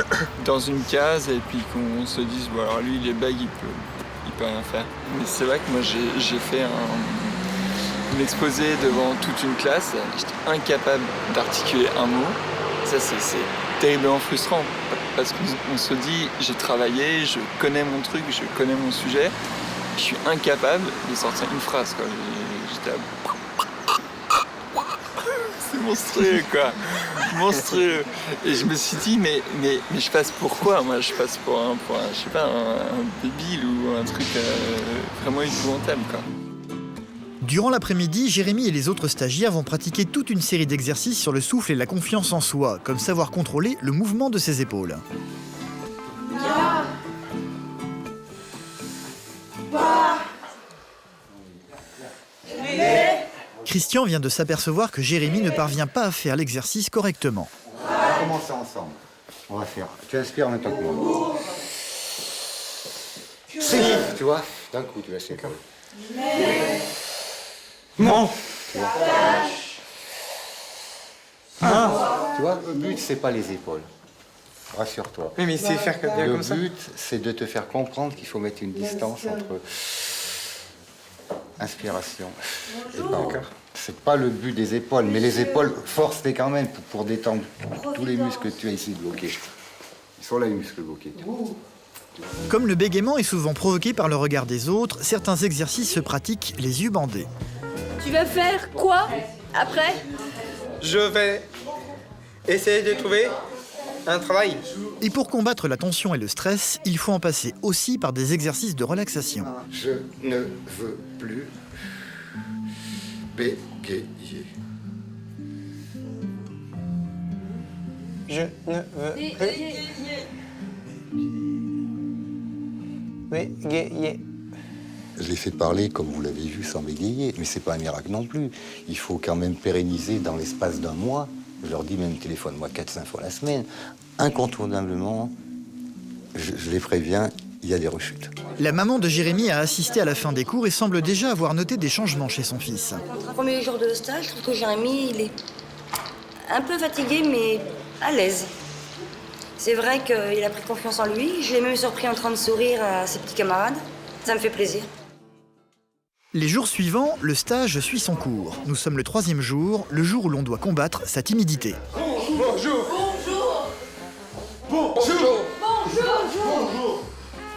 dans une case et puis qu'on se dise, bon alors lui il est bègue, il peut rien faire. Mais c'est vrai que moi j'ai fait un exposé devant toute une classe, j'étais incapable d'articuler un mot. Ça c'est terriblement frustrant parce qu'on se dit, j'ai travaillé, je connais mon truc, je connais mon sujet, je suis incapable de sortir une phrase, quoi. J'étais c'est monstrueux, quoi. Monstrueux. Et je me suis dit, mais je passe pour quoi? Moi, je passe pour un je sais pas, un débile ou un truc vraiment épouvantable, quoi. Durant l'après-midi, Jérémy et les autres stagiaires vont pratiquer toute une série d'exercices sur le souffle et la confiance en soi, comme savoir contrôler le mouvement de ses épaules. Christian vient de s'apercevoir que Jérémy ne parvient pas à faire l'exercice correctement. On va commencer ensemble. On va faire. Tu inspires en même temps que moi. Tu vois, d'un coup, tu vas essayer comme ça. Non. Tu vois, le but, c'est pas les épaules. Rassure-toi. Oui, mais c'est faire bien comme ça. Le but, c'est de te faire comprendre qu'il faut mettre une distance entre inspiration et pas. C'est pas le but des épaules, mais les épaules, force-les quand même pour détendre tous les muscles que tu as ici bloqués. Ils sont là, les muscles bloqués. Comme le bégaiement est souvent provoqué par le regard des autres, certains exercices se pratiquent les yeux bandés. Tu vas faire quoi après? Je vais essayer de trouver un travail. Et pour combattre la tension et le stress, il faut en passer aussi par des exercices de relaxation. Je ne veux plus bégayer. Je ne veux plus bégayer. Je l'ai fait parler, comme vous l'avez vu, sans bégayer, mais c'est pas un miracle non plus. Il faut quand même pérenniser dans l'espace d'un mois. Je leur dis même téléphone-moi 4-5 fois la semaine. Incontournablement, je les préviens, il y a des rechutes. La maman de Jérémy a assisté à la fin des cours et semble déjà avoir noté des changements chez son fils. Notre premier jour de stage, je trouve que Jérémy, il est un peu fatigué, mais à l'aise. C'est vrai qu'il a pris confiance en lui. Je l'ai même surpris en train de sourire à ses petits camarades. Ça me fait plaisir. Les jours suivants, le stage suit son cours. Nous sommes le 3e jour, le jour où l'on doit combattre sa timidité. Bonjour. Bonjour. Bonjour. Bonjour.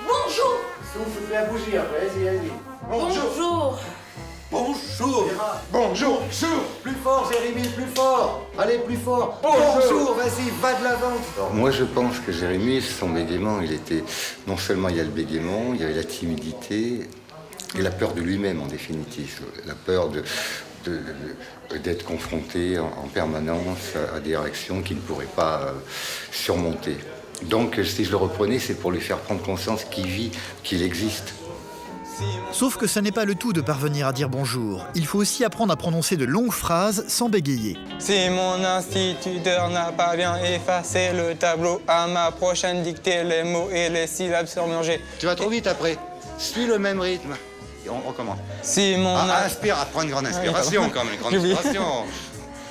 Bonjour. Souffle la bougie après, vas-y. Bonjour. Bonjour. Bonjour. Bonjour. Plus fort, Jérémy, plus fort. Allez, plus fort. Bonjour. Vas-y, va de l'avant. Alors, moi, je pense que Jérémy, son bégaiement, il était... Non seulement il y a le bégaiement, il y avait la timidité et la peur de lui-même, en définitive. La peur d'être confronté en permanence à des réactions qu'il ne pourrait pas surmonter. Donc, si je le reprenais, c'est pour lui faire prendre conscience qu'il vit, qu'il existe. Sauf que ça n'est pas le tout de parvenir à dire bonjour. Il faut aussi apprendre à prononcer de longues phrases sans bégayer. Si mon instituteur n'a pas bien effacé le tableau, à ma prochaine dictée, les mots et les syllabes seront mélangés. Tu vas trop vite après. Suis le même rythme. Et on recommence. Si mon... inspire, prends une grande inspiration quand même, une grande inspiration.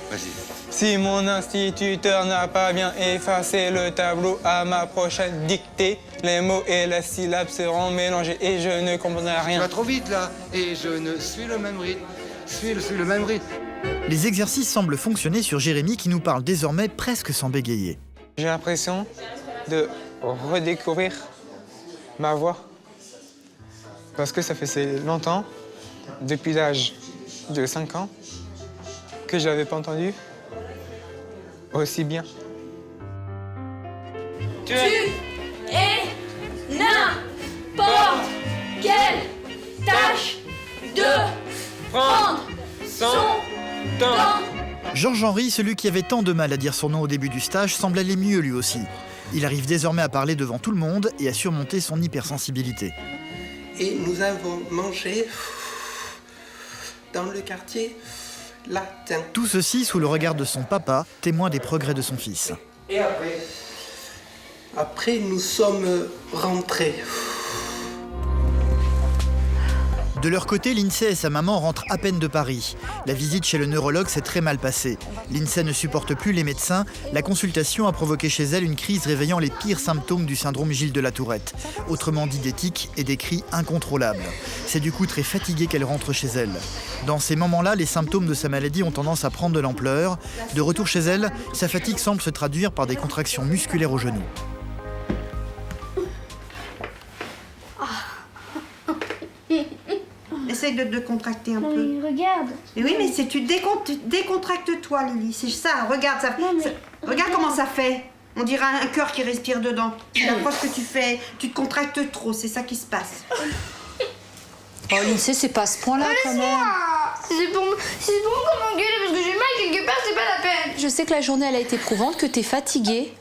Vas-y. Si mon instituteur n'a pas bien effacé le tableau, à ma prochaine dictée, les mots et les syllabes seront mélangés et je ne comprendrai rien. Tu vas trop vite là, et je ne suis le même rythme. Suis le même rythme. Les exercices semblent fonctionner sur Jérémy qui nous parle désormais presque sans bégayer. J'ai l'impression de redécouvrir ma voix. Parce que ça fait longtemps, depuis l'âge de 5 ans, que je l'avais pas entendu aussi bien. Tu es n'importe quelle tâche de prendre son temps. Georges-Henri, celui qui avait tant de mal à dire son nom au début du stage, semble aller mieux lui aussi. Il arrive désormais à parler devant tout le monde et à surmonter son hypersensibilité. Et nous avons mangé dans le quartier latin. Tout ceci sous le regard de son papa, témoin des progrès de son fils. Et après, nous sommes rentrés. De leur côté, Lindsay et sa maman rentrent à peine de Paris. La visite chez le neurologue s'est très mal passée. Lindsay ne supporte plus les médecins. La consultation a provoqué chez elle une crise réveillant les pires symptômes du syndrome Gilles de la Tourette. Autrement dit des tics et des cris incontrôlables. C'est du coup très fatiguée qu'elle rentre chez elle. Dans ces moments-là, les symptômes de sa maladie ont tendance à prendre de l'ampleur. De retour chez elle, sa fatigue semble se traduire par des contractions musculaires au genou. Essaye de contracter un peu. Mais regarde. Mais oui, mais c'est tu décontractes-toi, Lily. C'est ça, regarde ça. Regarde comment ça fait. On dirait un cœur qui respire dedans. L'approche que tu fais, tu te contractes trop, c'est ça qui se passe. Oh, Lindsay, c'est pas à ce point-là, quand même. C'est pour qu'on m'engueule parce que j'ai mal quelque part, c'est pas la peine. Je sais que la journée, elle a été éprouvante, que t'es fatiguée.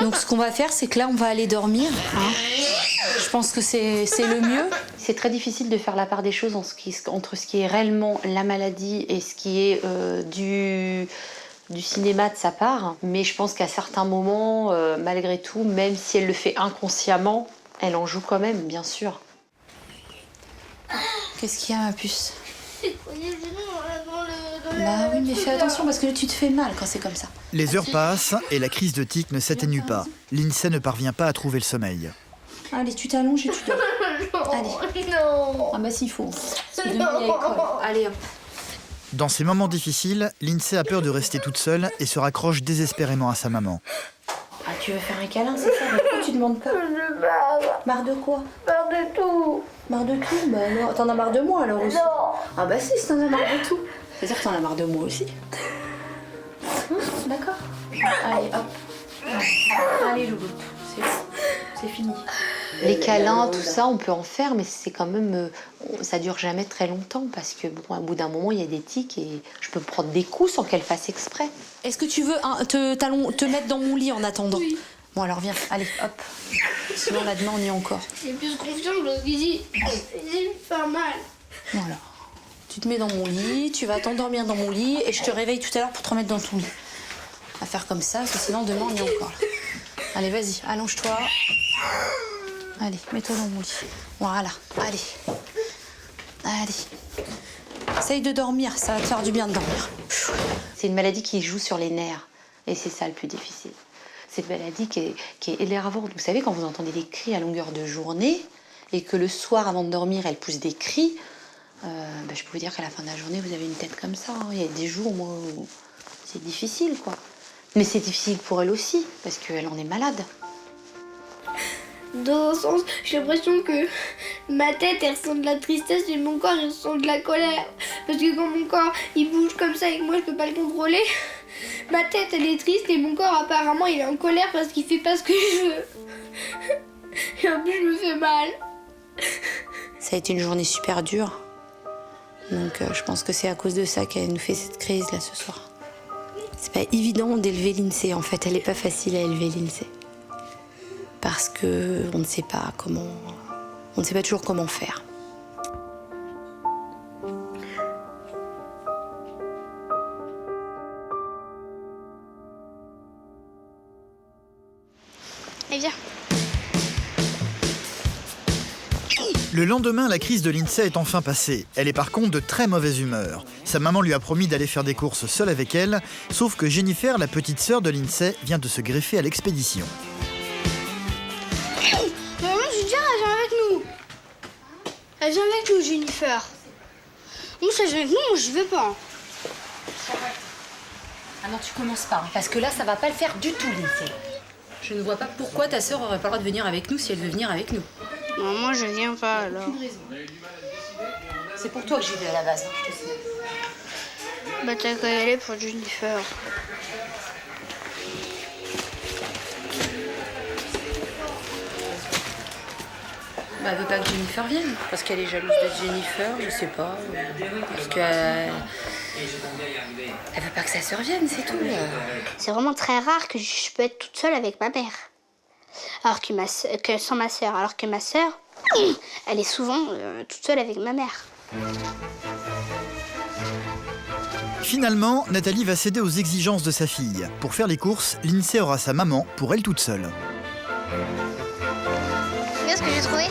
Donc, ce qu'on va faire, c'est que là, on va aller dormir. Hein. Je pense que c'est le mieux. C'est très difficile de faire la part des choses entre ce qui est réellement la maladie et ce qui est du cinéma de sa part. Mais je pense qu'à certains moments, malgré tout, même si elle le fait inconsciemment, elle en joue quand même, bien sûr. Qu'est-ce qu'il y a, ma puce? Bah oui, mais fais attention parce que tu te fais mal quand c'est comme ça. Les heures passent et la crise de tic ne s'atténue pas. Lindsay ne parvient pas à trouver le sommeil. Allez, tu t'allonges et tu dors. Allez. Non. Ah bah s'il faut. Parce que demain, il y a école. Allez, hop. Dans ces moments difficiles, Lindsay a peur de rester toute seule et se raccroche désespérément à sa maman. Ah, tu veux faire un câlin, c'est ça? Pourquoi tu demandes pas? Je marre. Marre de quoi? Marre de tout. Marre de tout? Bah alors, t'en as marre de moi alors aussi? Non. Ah bah si t'en as marre de tout. C'est-à-dire que t'en as marre de moi aussi. D'accord. Allez, hop. Allez, louloute, c'est fini. Les câlins, tout ça, on peut en faire, mais c'est quand même... ça dure jamais très longtemps parce que, bon, au bout d'un moment, il y a des tics et je peux me prendre des coups sans qu'elle fasse exprès. Est-ce que tu veux te mettre dans mon lit en attendant? Oui. Bon, alors viens, allez, hop. Sinon, là, demain, on y est encore. J'ai plus confiance parce qu'il dit me faire mal. Voilà. Tu te mets dans mon lit, tu vas t'endormir dans mon lit et je te réveille tout à l'heure pour te remettre dans ton lit. On va faire comme ça, parce que sinon, demain, on y est encore. Là. Allez, vas-y, allonge-toi. Allez, mets-toi dans mon lit. Voilà, allez. Allez. Essaye de dormir, ça va te faire du bien de dormir. C'est une maladie qui joue sur les nerfs. Et c'est ça le plus difficile. C'est une maladie qui est énervante. Vous savez, quand vous entendez des cris à longueur de journée et que le soir, avant de dormir, elle pousse des cris, je peux vous dire qu'à la fin de la journée, vous avez une tête comme ça. Hein. Il y a des jours où c'est difficile, quoi. Mais c'est difficile pour elle aussi, parce qu'elle en est malade. Dans un sens, j'ai l'impression que ma tête, elle ressent de la tristesse et mon corps, il ressent de la colère. Parce que quand mon corps, il bouge comme ça et que moi, je peux pas le contrôler, ma tête, elle est triste et mon corps, apparemment, il est en colère parce qu'il fait pas ce que je veux. Et en plus, je me fais mal. Ça a été une journée super dure. Donc, je pense que c'est à cause de ça qu'elle nous fait cette crise, là, ce soir. C'est pas évident d'élever l'INSEE, en fait. Elle est pas facile à élever, l'INSEE. Parce que on ne sait pas comment... On ne sait pas toujours comment faire. Eh bien. Le lendemain, la crise de l'INSEE est enfin passée. Elle est par contre de très mauvaise humeur. Sa maman lui a promis d'aller faire des courses seule avec elle, sauf que Jennifer, la petite sœur de l'INSEE, vient de se greffer à l'expédition. Maman, Julia, elle vient avec nous. Elle vient avec nous, Jennifer. Moi, ça vient avec nous, moi, je vais pas. Ah non, tu commences pas, hein, parce que là, ça va pas le faire du tout, l'INSEE. Je ne vois pas pourquoi ta sœur aurait pas le droit de venir avec nous si elle veut venir avec nous. Non, moi, je viens pas, alors. C'est pour toi que j'y vais à la base, hein, je te sais. Bah, t'as qu'à y aller pour Jennifer. Bah, elle veut pas que Jennifer vienne, parce qu'elle est jalouse de Jennifer, je sais pas. Parce qu'elle veut pas que sa sœur vienne, c'est tout. C'est vraiment très rare que je peux être toute seule avec ma mère. Alors que sans ma sœur. Alors que ma sœur, elle est souvent toute seule avec ma mère. Finalement, Nathalie va céder aux exigences de sa fille. Pour faire les courses, l'INSEE aura sa maman pour elle toute seule. Regarde ce que j'ai trouvé.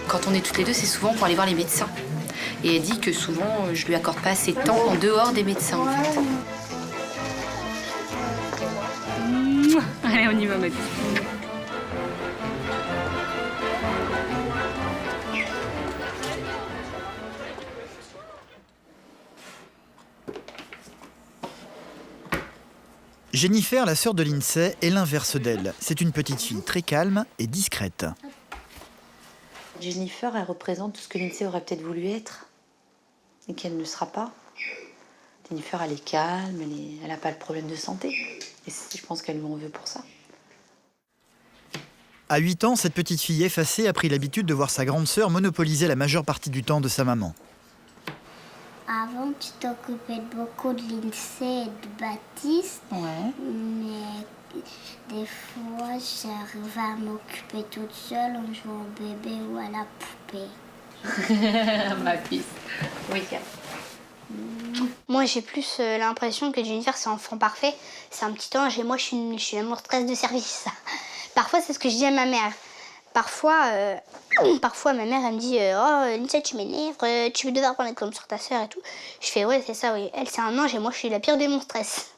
Quand on est toutes les deux, c'est souvent pour aller voir les médecins. Et elle dit que souvent, je lui accorde pas assez de temps en dehors des médecins, en fait. Allez, on y va, ma petite. Jennifer, la sœur de l'INSEE, est l'inverse d'elle. C'est une petite fille très calme et discrète. Jennifer, elle représente tout ce que l'INSEE aurait peut-être voulu être et qu'elle ne sera pas. Jennifer, elle est calme, elle n'a pas le problème de santé. Et je pense qu'elle m'en veut pour ça. À 8 ans, cette petite fille effacée a pris l'habitude de voir sa grande sœur monopoliser la majeure partie du temps de sa maman. Avant, tu t'occupais beaucoup de l'INSEE et de Baptiste. Ouais. Mais des fois, j'arrivais à m'occuper toute seule en jouant au bébé ou à la poupée. Ma fille. Oui. Moi, j'ai plus l'impression que Jennifer, c'est un enfant parfait. C'est un petit ange et moi, je suis l'amour stress de service. Parfois, c'est ce que je dis à ma mère. Parfois, ma mère, elle me dit « Oh, Lindsay, tu m'énerves, tu veux devoir prendre comme sur ta sœur et tout. » Je fais « Ouais, c'est ça, oui. Elle, c'est un ange et moi, je suis la pire de mon stress. »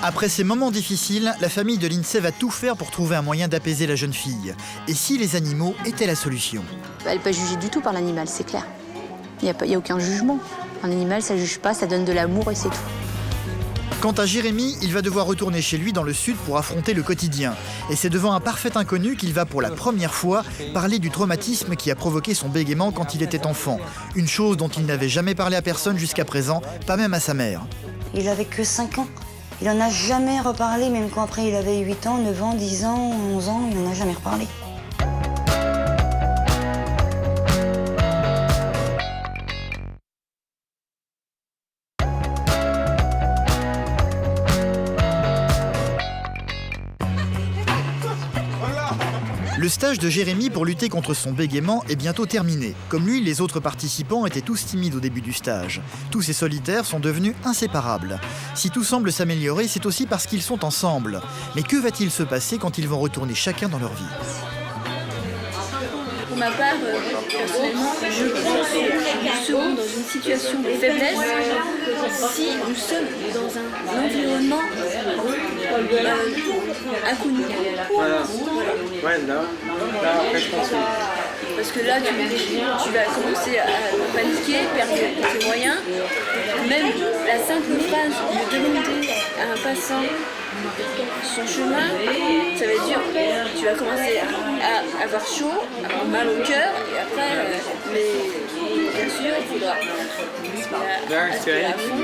Après ces moments difficiles, la famille de l'INSEE va tout faire pour trouver un moyen d'apaiser la jeune fille. Et si les animaux étaient la solution? Elle n'est pas jugée du tout par l'animal, c'est clair. Il n'y a aucun jugement. Un animal, ça ne juge pas, ça donne de l'amour et c'est tout. Quant à Jérémy, il va devoir retourner chez lui dans le sud pour affronter le quotidien. Et c'est devant un parfait inconnu qu'il va pour la première fois parler du traumatisme qui a provoqué son bégaiement quand il était enfant. Une chose dont il n'avait jamais parlé à personne jusqu'à présent, pas même à sa mère. Il avait que 5 ans. Il en a jamais reparlé, même quand après il avait 8 ans, 9 ans, 10 ans, 11 ans, il en a jamais reparlé. Le stage de Jérémy pour lutter contre son bégaiement est bientôt terminé. Comme lui, les autres participants étaient tous timides au début du stage. Tous ces solitaires sont devenus inséparables. Si tout semble s'améliorer, c'est aussi parce qu'ils sont ensemble. Mais que va-t-il se passer quand ils vont retourner chacun dans leur vie ? Pour ma part, personnellement, je pense que nous serons dans une situation de faiblesse si nous sommes dans un environnement inconnu. Voilà. Ouais, là, après je pense que... Parce que là, tu vas commencer à paniquer, perdre tes moyens. Même la simple phrase de demander à un passant son chemin, ça va être dur. Tu vas commencer à avoir chaud, à avoir mal au cœur, et après, mais bien sûr, il faudra aspirer à fond.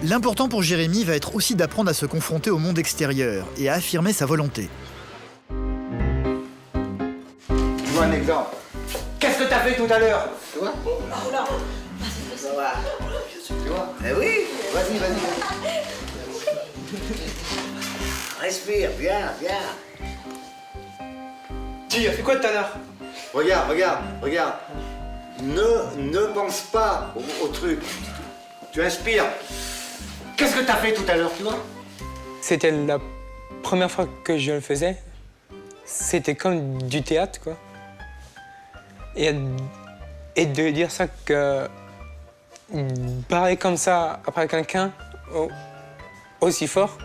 L'important pour Jérémy va être aussi d'apprendre à se confronter au monde extérieur et à affirmer sa volonté. Tu vois un exemple. Qu'est-ce que t'as fait tout à l'heure? Tu vois? Tu vois? Eh oui, Vas-y. respire, bien. Dis, fais quoi tout à l'heure? Regarde. Ne pense pas au truc. Tu inspires. Qu'est-ce que t'as fait tout à l'heure, tu vois? C'était la première fois que je le faisais. C'était comme du théâtre, quoi. Et de dire ça que... Parler comme ça après quelqu'un aussi fort,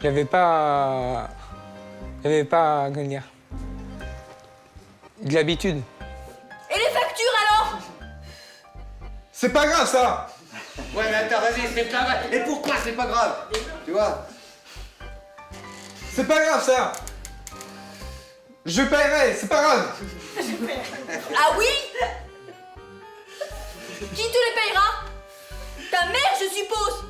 j'avais pas comment dire, de l'habitude. Et les factures alors? C'est pas grave ça. Ouais, mais attends, vas-y, c'est pas grave. Et pourquoi c'est pas grave? Tu vois? C'est pas grave ça. Je paierai, c'est pas grave. Ah oui? Qui te les payera? Ta mère, je suppose.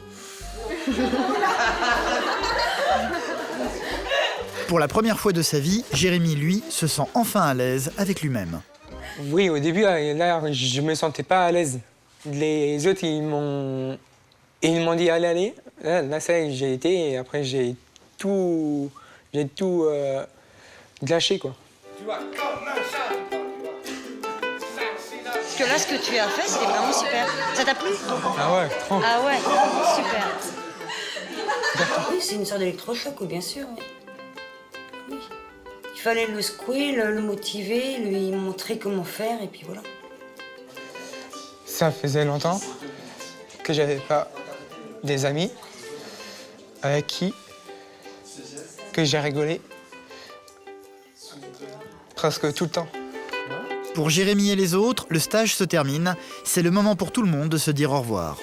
Pour la première fois de sa vie, Jérémy, lui, se sent enfin à l'aise avec lui-même. Oui, au début, là, je me sentais pas à l'aise. Les autres, ils m'ont dit allez. Là, ça, j'ai été et après j'ai tout lâché, quoi. Tu vois, comme un chat. Parce que là, ce que tu as fait, c'était vraiment super. Ça t'a plu? Ah ouais, trop. Ah ouais, super. Oui, c'est une sorte d'électrochoc, oui, bien sûr. Oui. Il fallait le secouer, le motiver, lui montrer comment faire, et puis voilà. Ça faisait longtemps que j'avais pas des amis avec qui que j'ai rigolé presque tout le temps. Pour Jérémy et les autres, le stage se termine. C'est le moment pour tout le monde de se dire au revoir.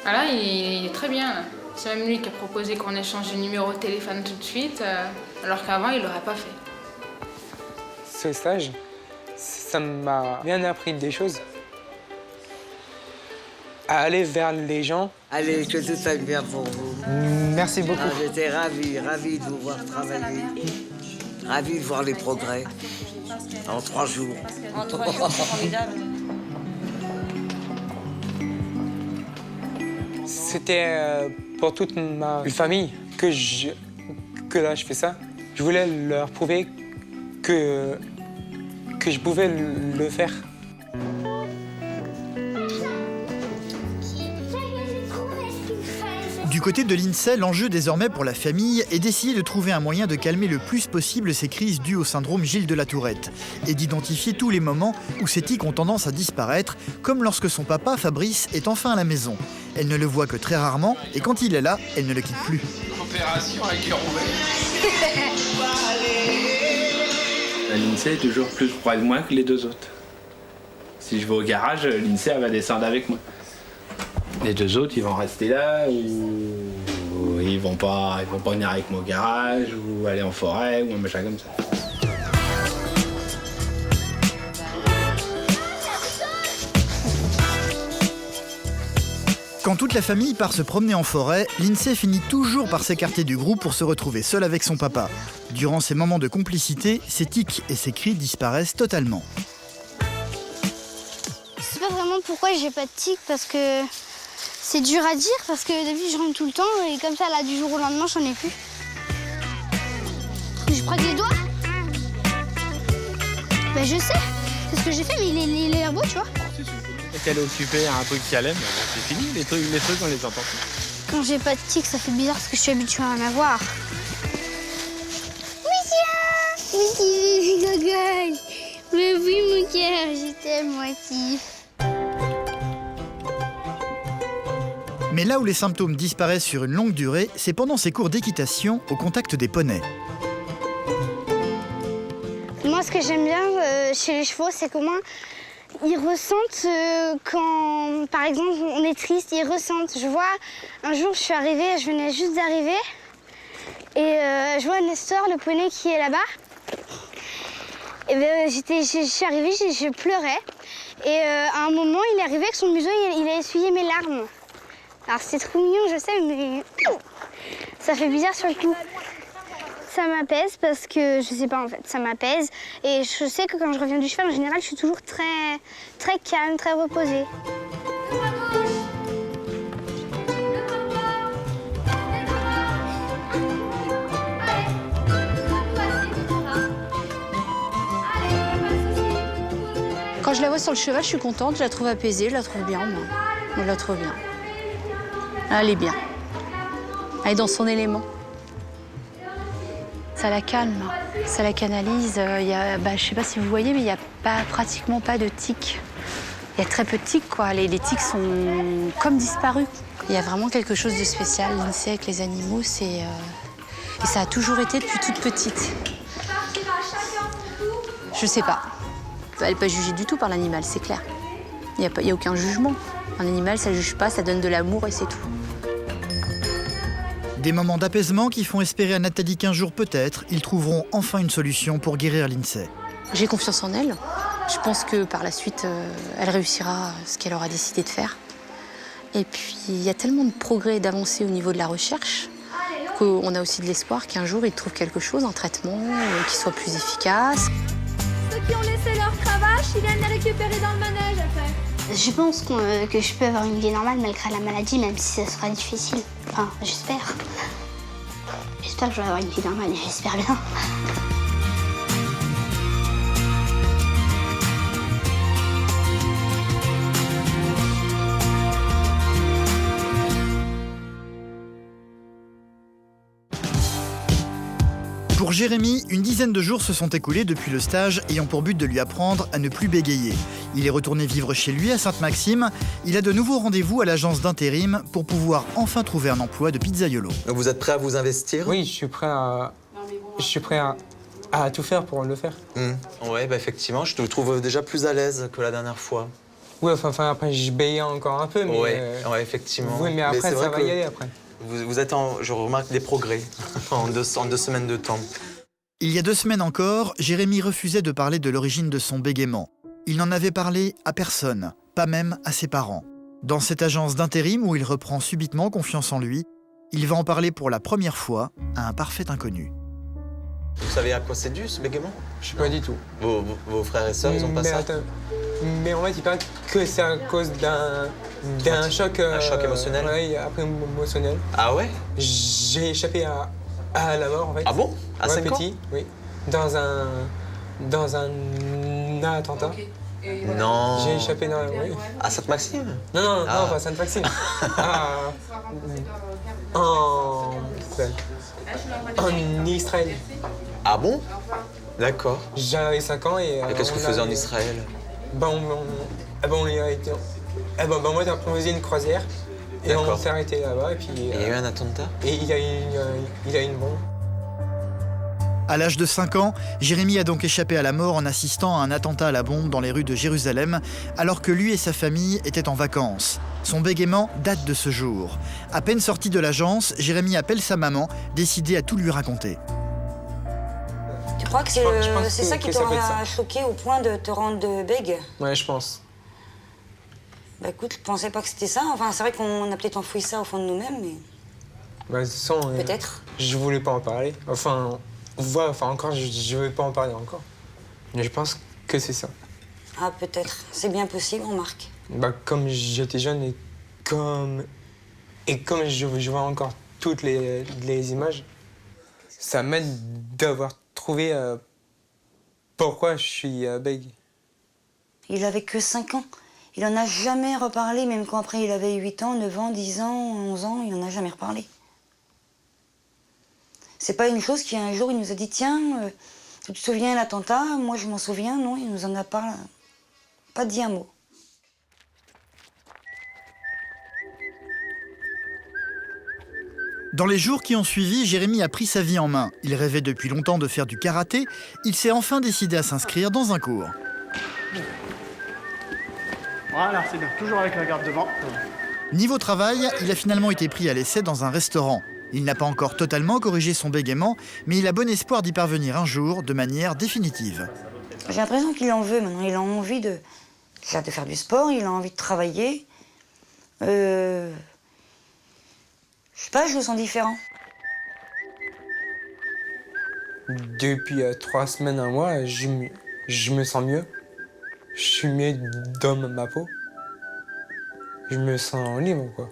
Ah là, il est très bien. Là. C'est même lui qui a proposé qu'on échange le numéro de téléphone tout de suite, alors qu'avant, il l'aurait pas fait. Ce stage, ça m'a bien appris des choses. À aller vers les gens. Allez, que tout aille bien pour vous. Merci beaucoup. Ah, j'étais ravi de vous voir travailler. Ravi de voir les progrès. En 3 jours. En 3 jours, c'est formidable. C'était pour toute ma famille que là je fais ça. Je voulais leur prouver que je pouvais le faire. Du côté de l'INSEE, l'enjeu désormais pour la famille est d'essayer de trouver un moyen de calmer le plus possible ces crises dues au syndrome Gilles de la Tourette et d'identifier tous les moments où ces tics ont tendance à disparaître, comme lorsque son papa, Fabrice, est enfin à la maison. Elle ne le voit que très rarement et quand il est là, elle ne le quitte plus. Opération à cœur ouvert. L'INSEE est toujours plus près de moi que les deux autres. Si je vais au garage, l'INSEE elle va descendre avec moi. Les deux autres, ils vont rester là ou ils vont pas venir avec moi au garage ou aller en forêt ou un machin comme ça. Quand toute la famille part se promener en forêt, l'INSEE finit toujours par s'écarter du groupe pour se retrouver seule avec son papa. Durant ces moments de complicité, ses tics et ses cris disparaissent totalement. Je sais pas vraiment pourquoi j'ai pas de tics, parce que c'est dur à dire, parce que depuis je rentre tout le temps et comme ça là du jour au lendemain j'en ai plus. Je crois que les doigts. Ben je sais, c'est ce que j'ai fait, mais il est beau, tu vois. Qu'elle est occupée à un truc qui aime, c'est fini, les trucs on les entend plus. Quand j'ai pas de tics, ça fait bizarre parce que je suis habituée à en avoir. Oui, Gogol. Mais oui, mon cœur, je t'aime, moi aussi. Mais là où les symptômes disparaissent sur une longue durée, c'est pendant ses cours d'équitation au contact des poneys. Moi, ce que j'aime bien chez les chevaux, c'est comment ils ressentent quand, par exemple, on est triste, ils ressentent. Je vois, un jour, je venais juste d'arriver, et je vois Nestor, le poney qui est là-bas. Et ben, je suis arrivée, je pleurais. Et à un moment, il est arrivé avec son museau, il a essuyé mes larmes. Alors c'est trop mignon, je sais, mais ça fait bizarre sur le coup. Ça m'apaise parce que, je sais pas en fait, ça m'apaise. Et je sais que quand je reviens du cheval, en général, je suis toujours très calme, très reposée. Quand je la vois sur le cheval, je suis contente, je la trouve apaisée, je la trouve bien, moi. Je la trouve bien. Elle est bien. Elle est dans son élément. Ça la calme, ça la canalise. Je sais pas si vous voyez, mais il n'y a pratiquement pas de tics. Il y a très peu de tics, quoi. Les tics sont comme disparus. Il y a vraiment quelque chose de spécial, l'INSEE avec les animaux, et ça a toujours été depuis toute petite. Je sais pas. Elle n'est pas jugée du tout par l'animal, c'est clair. Il n'y a aucun jugement. Un animal, ça ne juge pas, ça donne de l'amour et c'est tout. Des moments d'apaisement qui font espérer à Nathalie qu'un jour peut-être, ils trouveront enfin une solution pour guérir l'INSEE. J'ai confiance en elle. Je pense que par la suite, elle réussira ce qu'elle aura décidé de faire. Et puis, il y a tellement de progrès et d'avancées au niveau de la recherche qu'on a aussi de l'espoir qu'un jour, ils trouvent quelque chose, un traitement qui soit plus efficace. Ceux qui ont laissé leur cravache, ils viennent les récupérer dans le manège après. Je pense que je peux avoir une vie normale malgré la maladie, même si ça sera difficile. Enfin, j'espère. J'espère que je vais avoir une vie normale, j'espère bien. Pour Jérémy, une dizaine de jours se sont écoulés depuis le stage ayant pour but de lui apprendre à ne plus bégayer. Il est retourné vivre chez lui à Sainte-Maxime. Il a de nouveaux rendez-vous à l'agence d'intérim pour pouvoir enfin trouver un emploi de pizzaiolo. Donc vous êtes prêt à vous investir? Oui, je suis prêt à tout faire pour le faire. Ouais, effectivement, je te trouve déjà plus à l'aise que la dernière fois. Oui, enfin après, je bégayais encore un peu, mais... Ouais, effectivement. Oui, mais après, ça va y aller après. Vous êtes je remarque des progrès en deux semaines de temps. Il y a 2 semaines encore, Jérémy refusait de parler de l'origine de son bégaiement. Il n'en avait parlé à personne, pas même à ses parents. Dans cette agence d'intérim où il reprend subitement confiance en lui, il va en parler pour la première fois à un parfait inconnu. Vous savez à quoi c'est dû, ce bégaiement? Je sais pas du tout. Vos frères et sœurs, ils ont pas ça? Mais en fait, il paraît que c'est à cause d'un choc... Un choc émotionnel? Oui, après émotionnel. Ah ouais? J'ai échappé à la mort, en fait. Ah bon? À 5 ans? Petit, oui. Dans un attentat. Non. J'ai échappé dans... Oui. À Sainte-Maxime? Non, pas Sainte-Maxime. En Israël. Ah bon? D'accord. J'avais 5 ans et... qu'est-ce que vous faisiez en Israël? Moi, on faisait une croisière et on s'est arrêté là-bas et puis... Il y a eu un attentat? Et il y a eu une bombe. À l'âge de 5 ans, Jérémy a donc échappé à la mort en assistant à un attentat à la bombe dans les rues de Jérusalem, alors que lui et sa famille étaient en vacances. Son bégaiement date de ce jour. À peine sorti de l'agence, Jérémy appelle sa maman, décidé à tout lui raconter. Tu crois que c'est ça qui t'aura choqué au point de te rendre bègue? Ouais, je pense. Bah écoute, je pensais pas que c'était ça. Enfin, c'est vrai qu'on a peut-être enfoui ça au fond de nous-mêmes, mais... Bah, peut-être. Je voulais pas en parler. Enfin, encore, je veux pas en parler encore. Mais je pense que c'est ça. Ah, peut-être. C'est bien possible, remarque. Bah, comme j'étais jeune et comme je vois encore toutes les images, ça m'aide d'avoir trouvé pourquoi je suis bègue. Il avait que 5 ans. Il en a jamais reparlé, même quand après il avait 8 ans, 9 ans, 10 ans, 11 ans, il en a jamais reparlé. C'est pas une chose qui, un jour, il nous a dit, tiens, tu te souviens de l'attentat? Moi, je m'en souviens. Non, il nous en a pas dit un mot. Dans les jours qui ont suivi, Jérémy a pris sa vie en main. Il rêvait depuis longtemps de faire du karaté. Il s'est enfin décidé à s'inscrire dans un cours. Voilà, c'est bien. Toujours avec la garde devant. Niveau travail, il a finalement été pris à l'essai dans un restaurant. Il n'a pas encore totalement corrigé son bégaiement, mais il a bon espoir d'y parvenir un jour de manière définitive. J'ai l'impression qu'il en veut maintenant. Il a envie de faire du sport, il a envie de travailler. Je sais pas, je le sens différent. Depuis 3 semaines, un mois, je me sens mieux. Je suis mieux dans ma peau. Je me sens libre, quoi.